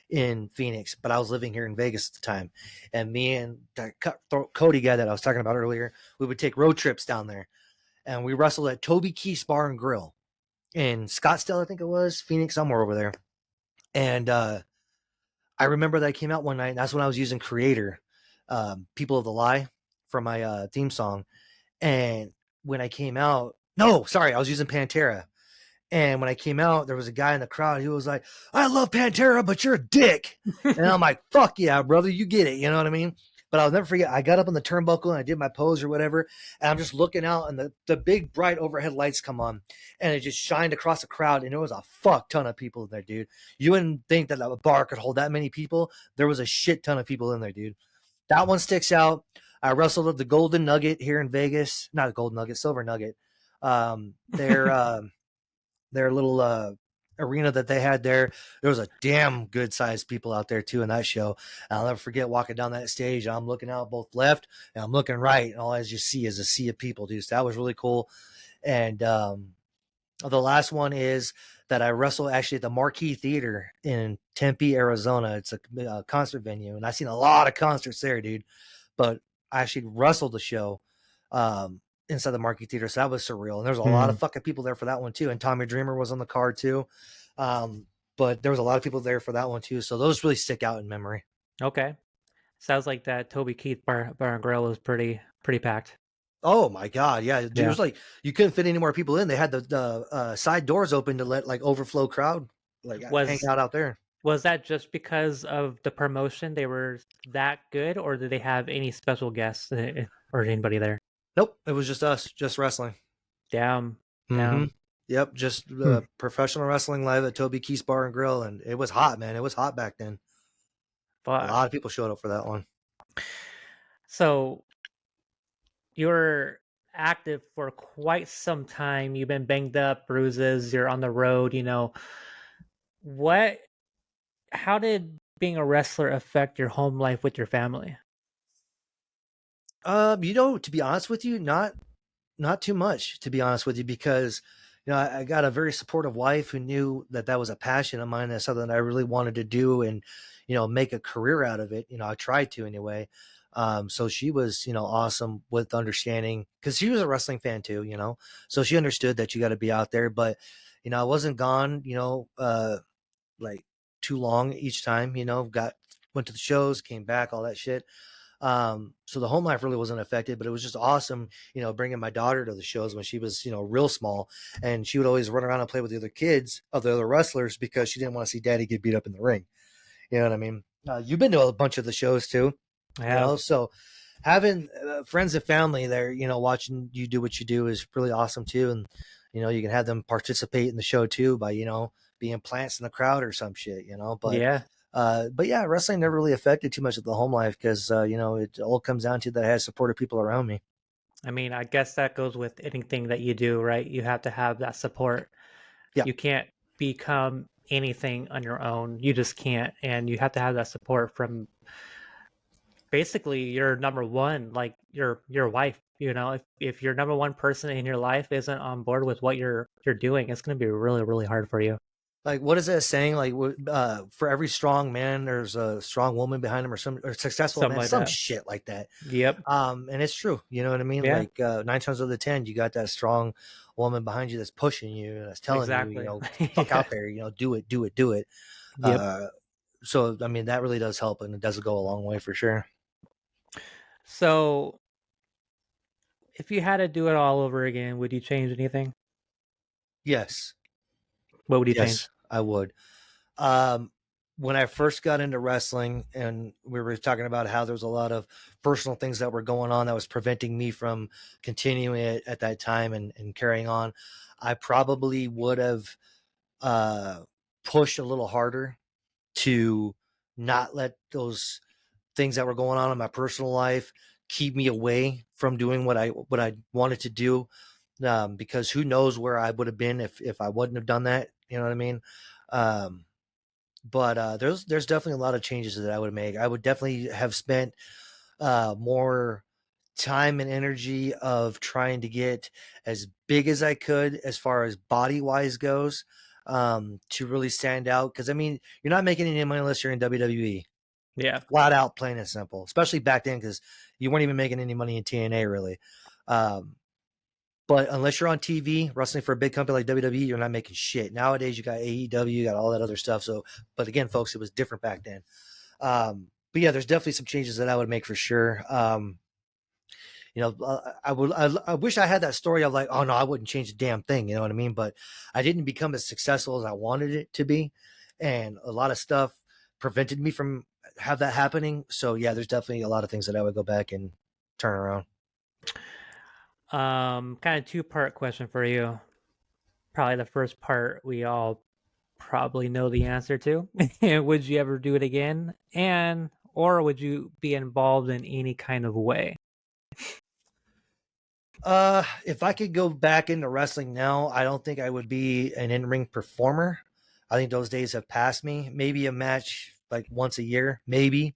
[SPEAKER 2] in Phoenix, but I was living here in Vegas at the time. And me and that cutthroat Cody guy that I was talking about earlier, we would take road trips down there, and we wrestled at Toby Keith's Bar and Grill in Scottsdale, I think it was, Phoenix, somewhere over there. And I remember that I came out one night, and that's when I was using Creator, People of the Lie, for my theme song. And when I came out, no, sorry, I was using Pantera. And when I came out, there was a guy in the crowd. He was like, "I love Pantera, but you're a dick." And I'm like, "Fuck yeah, brother, you get it." You know what I mean? But I'll never forget. I got up on the turnbuckle and I did my pose or whatever, and I'm just looking out, and the big bright overhead lights come on, and it just shined across the crowd, and there was a fuck ton of people in there, dude. You wouldn't think that a bar could hold that many people. There was a shit ton of people in there, dude. That one sticks out. I wrestled at the Golden Nugget here in Vegas, not Golden Nugget, Silver Nugget. They're their little arena that they had there. There was a damn good sized people out there too in that show. And I'll never forget walking down that stage. I'm looking out both left and I'm looking right, and all I just see is a sea of people, dude. So that was really cool. And the last one is that I wrestle actually at the Marquee Theater in Tempe, Arizona. It's a concert venue, and I've seen a lot of concerts there, dude. But I actually wrestled the show inside the Marquee Theater, so that was surreal. And there's a lot of
[SPEAKER 1] Mm.
[SPEAKER 2] fucking people there for that one too. And Tommy Dreamer was on the card too. But there was a lot of people there for that one too. So those really stick out in memory.
[SPEAKER 1] Okay. Sounds like that Toby Keith bar and grill was pretty packed.
[SPEAKER 2] Oh my god, yeah, dude,
[SPEAKER 1] Yeah.
[SPEAKER 2] there's like you couldn't fit any more people in. They had the side doors open to let like overflow crowd like hang
[SPEAKER 1] Was
[SPEAKER 2] out there.
[SPEAKER 1] was that just because of the promotion they were that good, or did they have any special guests or anybody there?
[SPEAKER 2] Nope, it was just us, just wrestling.
[SPEAKER 1] Damn.
[SPEAKER 2] Mm-hmm.
[SPEAKER 1] Damn.
[SPEAKER 2] Yep, just
[SPEAKER 1] Hmm.
[SPEAKER 2] professional wrestling live at Toby Keith's Bar and Grill, and it was hot, man. It was hot back then. A
[SPEAKER 1] Fuck.
[SPEAKER 2] lot of people showed up for that one.
[SPEAKER 1] So you're active for quite some time. You've been banged up, bruises, you're on the road, What how did being a wrestler affect your home life with your family?
[SPEAKER 2] To be honest with you, not too much, to be honest with you, because I got a very supportive wife who knew that that was a passion of mine. That's something I really wanted to do, and make a career out of it. I tried to anyway. So she was, awesome with understanding because she was a wrestling fan too. So she understood that you got to be out there, but I wasn't gone. Like too long each time. Went to the shows, came back, all that shit. So the home life really wasn't affected, but it was just awesome, bringing my daughter to the shows when she was, real small, and she would always run around and play with the other kids of the other wrestlers because she didn't want to see daddy get beat up in the ring. You know what I mean? You've been to a bunch of the shows too,
[SPEAKER 1] I have.
[SPEAKER 2] so having friends and family there, watching you do what you do is really awesome too. And, you can have them participate in the show too by, being plants in the crowd or some shit,
[SPEAKER 1] Yeah.
[SPEAKER 2] but yeah, wrestling never really affected too much of the home life because it all comes down to that I had supportive people around me.
[SPEAKER 1] I mean, I guess that goes with anything that you do, right? You have to have that support.
[SPEAKER 2] Yeah,
[SPEAKER 1] You can't become anything on your own. You just can't. And you have to have that support from basically your number one, like your wife. If your number one person in your life isn't on board with what you're doing, it's gonna be really, really hard for you.
[SPEAKER 2] Like, what is that saying? Like, for every strong man, there's a strong woman behind him, or some, or successful
[SPEAKER 1] Something
[SPEAKER 2] man,
[SPEAKER 1] like
[SPEAKER 2] some
[SPEAKER 1] that.
[SPEAKER 2] shit like that.
[SPEAKER 1] Yep.
[SPEAKER 2] And it's true. You know what I mean?
[SPEAKER 1] Yeah.
[SPEAKER 2] Like, 9 times out of the 10, you got that strong woman behind you that's pushing you, that's telling you,
[SPEAKER 1] Exactly.
[SPEAKER 2] fuck
[SPEAKER 1] Yeah.
[SPEAKER 2] out there, do it, do it, do it.
[SPEAKER 1] Yep.
[SPEAKER 2] Uh, so I mean, that really does help, and it does go a long way for sure.
[SPEAKER 1] So, if you had to do it all over again, would you change anything?
[SPEAKER 2] Yes,
[SPEAKER 1] What would you change?
[SPEAKER 2] yes, I would. Um, when I first got into wrestling, and we were talking about how there was a lot of personal things that were going on that was preventing me from continuing it at that time and carrying on, I probably would have uh, pushed a little harder to not let those things that were going on in my personal life keep me away from doing what I wanted to do. Because who knows where I would have been if I wouldn't have done that. You know what I mean? Um, but there's definitely a lot of changes that I would make. I would definitely have spent more time and energy of trying to get as big as I could as far as body wise goes, to really stand out. Because I mean, you're not making any money unless you're in WWE,
[SPEAKER 1] Yeah.
[SPEAKER 2] flat out, plain and simple. Especially back then, because you weren't even making any money in TNA really. Um, but unless you're on TV wrestling for a big company like WWE, you're not making shit. Nowadays, you got AEW, you got all that other stuff. So, but again, folks, it was different back then. But yeah, there's definitely some changes that I would make for sure. I wish I had that story of like, oh no, I wouldn't change a damn thing. You know what I mean? But I didn't become as successful as I wanted it to be, and a lot of stuff prevented me from have that happening. So yeah, there's definitely a lot of things that I would go back and turn around.
[SPEAKER 1] Kind of two-part question for you. Probably the first part we all probably know the answer to. Would you ever do it again? And or would you be involved in any kind of way?
[SPEAKER 2] If I could go back into wrestling now, I don't think I would be an in-ring performer. I think those days have passed me. Maybe a match like once a year, maybe.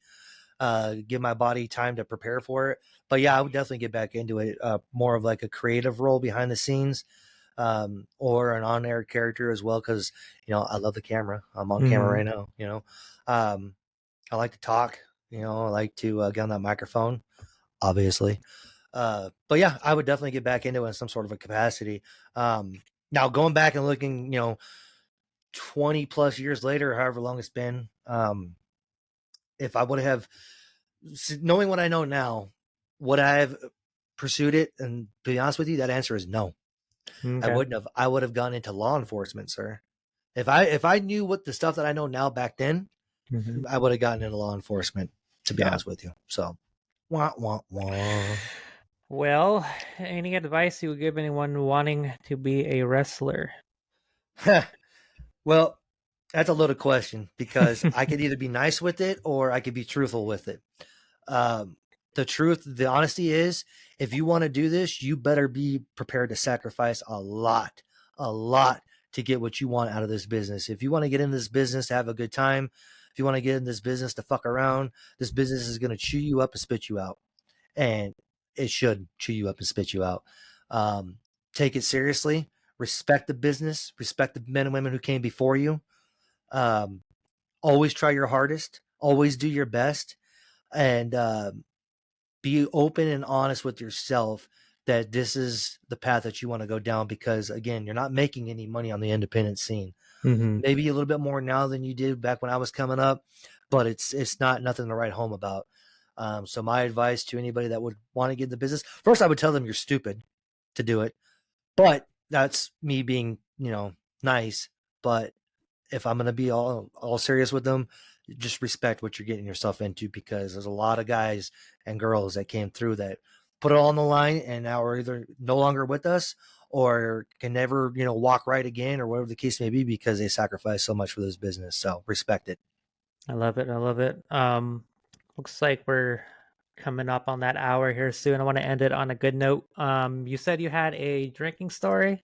[SPEAKER 2] Give my body time to prepare for it. But yeah, I would definitely get back into it. More of like a creative role behind the scenes, or an on-air character as well. Because I love the camera. I'm on camera
[SPEAKER 1] Mm-hmm.
[SPEAKER 2] right now. Um, I like to talk. I like to get on that microphone. Obviously, but yeah, I would definitely get back into it in some sort of a capacity. Now going back and looking, 20 plus years later, however long it's been, if I would have, knowing what I know now, would I have pursued it? And to be honest with you, that answer is no. I
[SPEAKER 1] Okay.
[SPEAKER 2] wouldn't have. I would have gone into law enforcement, sir. If I knew what the stuff that I know now back then,
[SPEAKER 1] Mm-hmm.
[SPEAKER 2] I would have gotten into law enforcement. To be
[SPEAKER 1] Yeah.
[SPEAKER 2] honest with you, so wah wah wah.
[SPEAKER 1] Well, any advice you would give anyone wanting to be a wrestler?
[SPEAKER 2] Well, that's a loaded question because I could either be nice with it or I could be truthful with it. Um, the truth, the honesty is, if you want to do this, you better be prepared to sacrifice a lot to get what you want out of this business. If you want to get in this business to have a good time, if you want to get in this business to fuck around, this business is going to chew you up and spit you out. And it should chew you up and spit you out. Um, take it seriously, respect the business, respect the men and women who came before you. Um, always try your hardest, always do your best, and be open and honest with yourself that this is the path that you want to go down, because again, you're not making any money on the independent scene.
[SPEAKER 1] Mm-hmm.
[SPEAKER 2] Maybe a little bit more now than you did back when I was coming up, but it's not nothing to write home about. So my advice to anybody that would want to get in the business, first I would tell them you're stupid to do it, but that's me being nice. But if I'm gonna be all serious with them, just respect what you're getting yourself into, because there's a lot of guys and girls that came through that put it all on the line and now are either no longer with us or can never walk right again, or whatever the case may be, because they sacrificed so much for this business. So respect it.
[SPEAKER 1] I love it. I love it. Looks like we're coming up on that hour here soon. I want to end it on a good note. You said you had a drinking story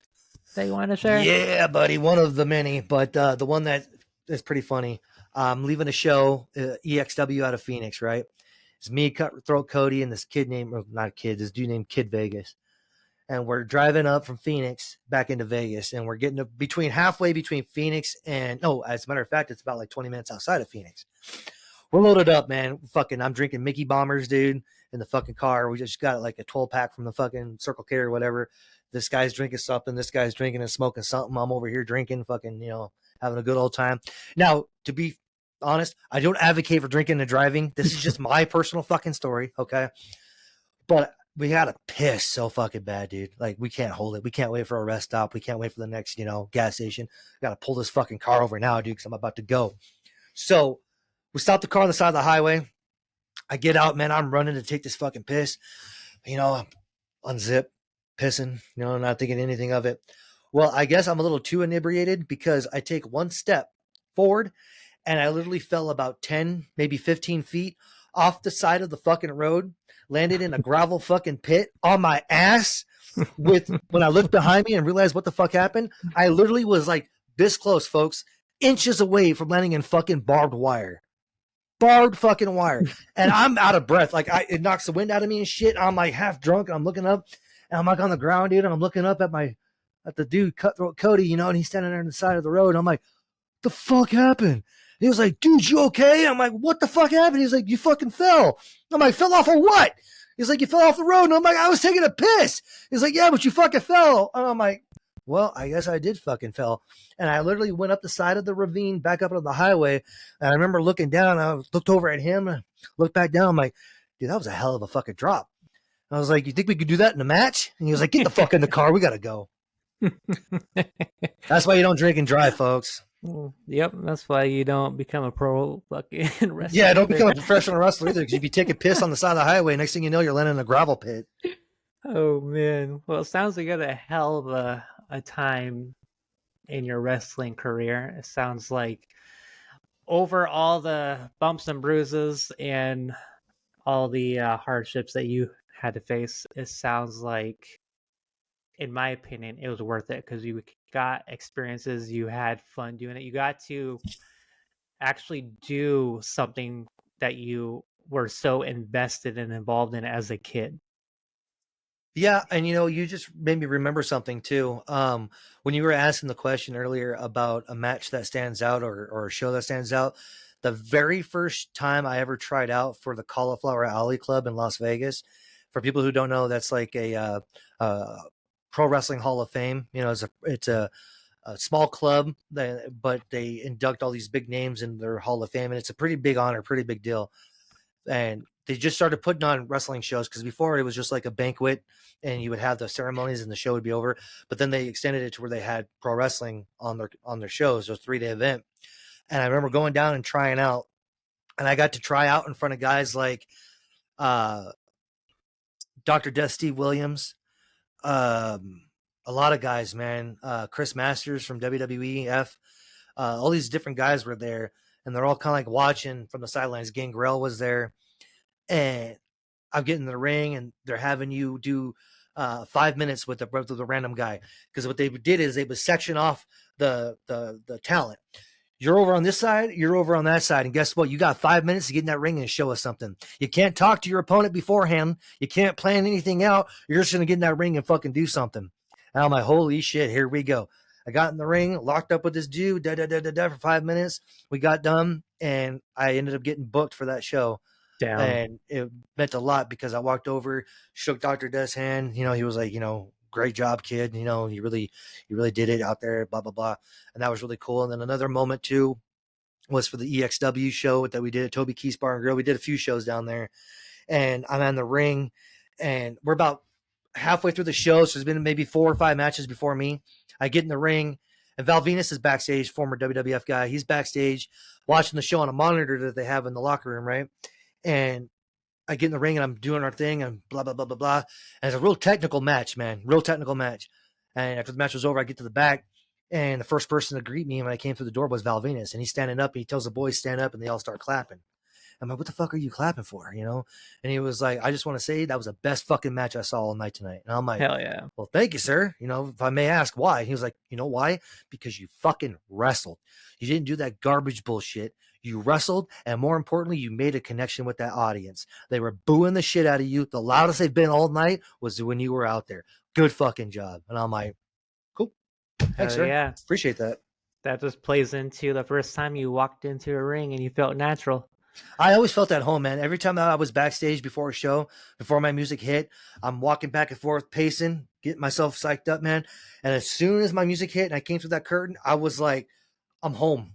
[SPEAKER 1] that you wanted to share?
[SPEAKER 2] Yeah, buddy, one of the many, but the one that is pretty funny. Leaving a show, EXW out of Phoenix, right? It's me, Cutthroat Cody, and this kid named, well, not a kid, this dude named Kid Vegas. and we're driving up from Phoenix back into Vegas, and we're getting halfway between Phoenix and no, as a matter of fact, it's about like 20 minutes outside of Phoenix. We're loaded up, man. Fucking, I'm drinking Mickey Bombers, dude, in the fucking car. We just got like a 12-pack from the fucking Circle K or whatever. This guy's drinking something. This guy's drinking and smoking something. I'm over here drinking, fucking, having a good old time. Now, to be honest, I don't advocate for drinking and driving. This is just my personal fucking story, okay? But we got to piss so fucking bad, dude. Like, we can't hold it. We can't wait for a rest stop. We can't wait for the next, gas station. Got to pull this fucking car over now, dude, because I'm about to go. So we stopped the car on the side of the highway. I get out, man. I'm running to take this fucking piss. Unzip, pissing, not thinking anything of it. Well, I guess I'm a little too inebriated because I take one step forward and I literally fell about 10, maybe 15 feet off the side of the fucking road, landed in a gravel fucking pit on my ass. When I looked behind me and realized what the fuck happened, I literally was like this close, folks, inches away from landing in fucking barbed wire. Barbed fucking wire. And I'm out of breath. Like, it knocks the wind out of me and shit. I'm like half drunk and I'm looking up and I'm like on the ground, dude. And I'm looking up at the dude, Cutthroat Cody, and he's standing there on the side of the road. And I'm like, the fuck happened? He was like, dude, you okay? I'm like, what the fuck happened? He's like, you fucking fell. I'm like, fell off of what? He's like, you fell off the road. And I'm like, I was taking a piss. He's like, yeah, but you fucking fell. And I'm like, well, I guess I did fucking fell. And I literally went up the side of the ravine, back up on the highway. And I remember looking down. I looked over at him, looked back down. I'm like, dude, that was a hell of a fucking drop. I was like, you think we could do that in a match? And he was like, get the fuck in the car. We got to go. That's why you don't drink and drive, folks.
[SPEAKER 1] Yep, that's why you don't become a pro fucking wrestler.
[SPEAKER 2] Yeah, don't become a professional wrestler either, because you'd be taking piss on the side of the highway. Next thing you know, you're landing in a gravel pit.
[SPEAKER 1] Oh man, well, it sounds like you had a hell of a time in your wrestling career. It sounds like over all the bumps and bruises and all the hardships that you had to face, it sounds like, in my opinion, it was worth it because you got experiences, you had fun doing it, you got to actually do something that you were so invested and involved in as a kid.
[SPEAKER 2] Yeah, and you just made me remember something too. When you were asking the question earlier about a match that stands out or a show that stands out, the very first time I ever tried out for the Cauliflower Alley Club in Las Vegas, for people who don't know, that's like a Pro Wrestling Hall of Fame. It's a small club, but they induct all these big names in their Hall of Fame, and it's a pretty big honor, pretty big deal. And they just started putting on wrestling shows because before it was just like a banquet and you would have the ceremonies and the show would be over. But then they extended it to where they had pro wrestling on their shows. It was a 3-day event. And I remember going down and trying out, and I got to try out in front of guys like Dr. Death Steve Williams, a lot of guys, man. Chris Masters from WWEF, all these different guys were there, and they're all kind of like watching from the sidelines. Gangrel was there, and I'm getting in the ring, and they're having you do 5 minutes with the random guy, because what they did is they would section off the talent. You're over on this side, you're over on that side, and guess what? You got 5 minutes to get in that ring and show us something. You can't talk to your opponent beforehand. You can't plan anything out. You're just gonna get in that ring and fucking do something. And I'm like, holy shit, here we go. I got in the ring, locked up with this dude, for 5 minutes. We got done, and I ended up getting booked for that show.
[SPEAKER 1] Damn.
[SPEAKER 2] And it meant a lot because I walked over, shook Dr. Death's hand. He was like, great job, kid. You really did it out there, blah, blah, blah. And that was really cool. And then another moment too was for the EXW show that we did at Toby Keith's Bar and Grill. We did a few shows down there, and I'm in the ring, and we're about halfway through the show. So there's been maybe 4 or 5 matches before me. I get in the ring, and Val Venus is backstage, former WWF guy. He's backstage watching the show on a monitor that they have in the locker room, right? And I get in the ring and I'm doing our thing and blah, blah, blah, blah, blah. And it's a real technical match, man. Real technical match. And after the match was over, I get to the back, and the first person to greet me when I came through the door was Val Venus. And he's standing up, and he tells the boys stand up, and they all start clapping. I'm like, what the fuck are you clapping for? And he was like, I just want to say that was the best fucking match I saw all night tonight. And I'm like,
[SPEAKER 1] hell yeah.
[SPEAKER 2] Well, thank you, sir. If I may ask why. And he was like, you know why? Because you fucking wrestled. You didn't do that garbage bullshit. You wrestled, and more importantly, you made a connection with that audience. They were booing the shit out of you. The loudest they've been all night was when you were out there. good fucking job. And I'm like, cool. Thanks, sir.
[SPEAKER 1] Yeah.
[SPEAKER 2] Appreciate that.
[SPEAKER 1] That just plays into the first time you walked into a ring and you felt natural.
[SPEAKER 2] I always felt at home, man. Every time I was backstage before a show, before my music hit, I'm walking back and forth, pacing, getting myself psyched up, man. And as soon as my music hit and I came through that curtain, I was like, I'm home.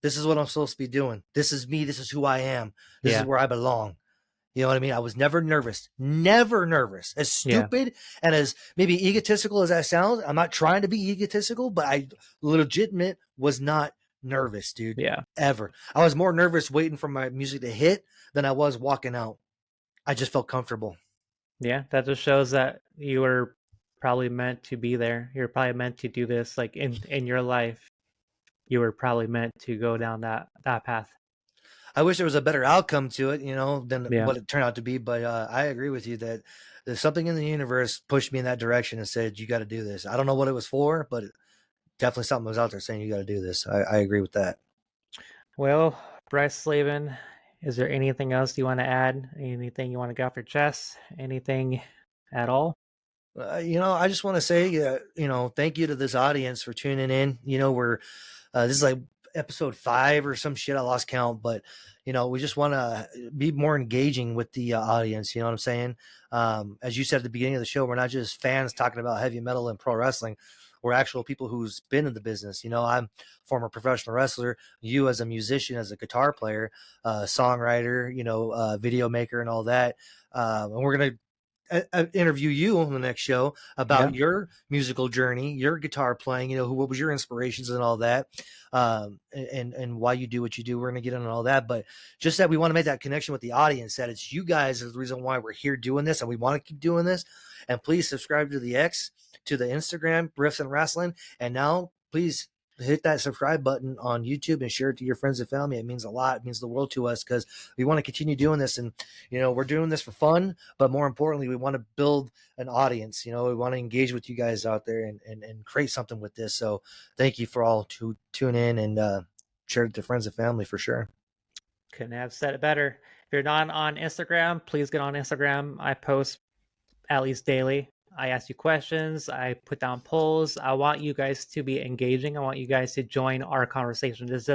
[SPEAKER 2] This is what I'm supposed to be doing. This is me. This is who I am. This is
[SPEAKER 1] Yeah.
[SPEAKER 2] where I belong. You know what I mean? I was never nervous. Never nervous. As
[SPEAKER 1] Yeah.
[SPEAKER 2] stupid and as maybe egotistical as that sounds, I'm not trying to be egotistical, but I legitimate was not nervous, dude.
[SPEAKER 1] Yeah.
[SPEAKER 2] Ever. I was more nervous waiting for my music to hit than I was walking out. I just felt comfortable.
[SPEAKER 1] Yeah. That just shows that you were probably meant to be there. You're probably meant to do this. Like in your life, you were probably meant to go down that path.
[SPEAKER 2] I wish there was a better outcome to it, than
[SPEAKER 1] Yeah.
[SPEAKER 2] what it turned out to be. But I agree with you that there's something in the universe pushed me in that direction and said, you got to do this. I don't know what it was for, but definitely something was out there saying you got to do this. I agree with that.
[SPEAKER 1] Well, Bryce Slavin, is there anything else you want to add? Anything you want to get off your chest? Anything at all?
[SPEAKER 2] I just want to say, thank you to this audience for tuning in. We're this is like episode 5 or some shit. I lost count, but we just want to be more engaging with the audience. You know what I'm saying? As you said at the beginning of the show, we're not just fans talking about heavy metal and pro wrestling. We're actual people who's been in the business. I'm a former professional wrestler. You as a musician, as a guitar player, songwriter, video maker, and all that. And we're gonna interview you on the next show about
[SPEAKER 1] Yeah.
[SPEAKER 2] your musical journey, your guitar playing, what was your inspirations and all that, and why you do what you do. We're going to get into all that, but just that we want to make that connection with the audience, that it's you guys is the reason why we're here doing this, and we want to keep doing this. And please subscribe to the X, to the Instagram, Riffs and Rasslin, and now please hit that subscribe button on YouTube and share it to your friends and family. It means a lot. It means the world to us because we want to continue doing this. And, we're doing this for fun, but more importantly, we want to build an audience. We want to engage with you guys out there and create something with this. So thank you for all to tune in and share it to friends and family for sure.
[SPEAKER 1] Couldn't have said it better. If you're not on Instagram, please get on Instagram. I post at least daily. I ask you questions. I put down polls. I want you guys to be engaging. I want you guys to join our conversation. This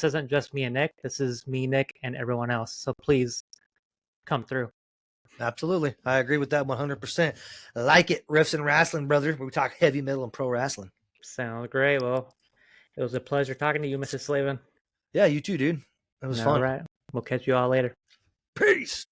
[SPEAKER 1] isn't just me and Nick. This is me, Nick, and everyone else. So please come through.
[SPEAKER 2] Absolutely. I agree with that 100%. Like it, Riffs and Rasslin, brother, where we talk heavy metal and pro wrestling.
[SPEAKER 1] Sounds great. Well, it was a pleasure talking to you, Mr. Slavin.
[SPEAKER 2] Yeah, you too, dude. It was
[SPEAKER 1] All
[SPEAKER 2] fun.
[SPEAKER 1] right. We'll catch you all later.
[SPEAKER 2] Peace.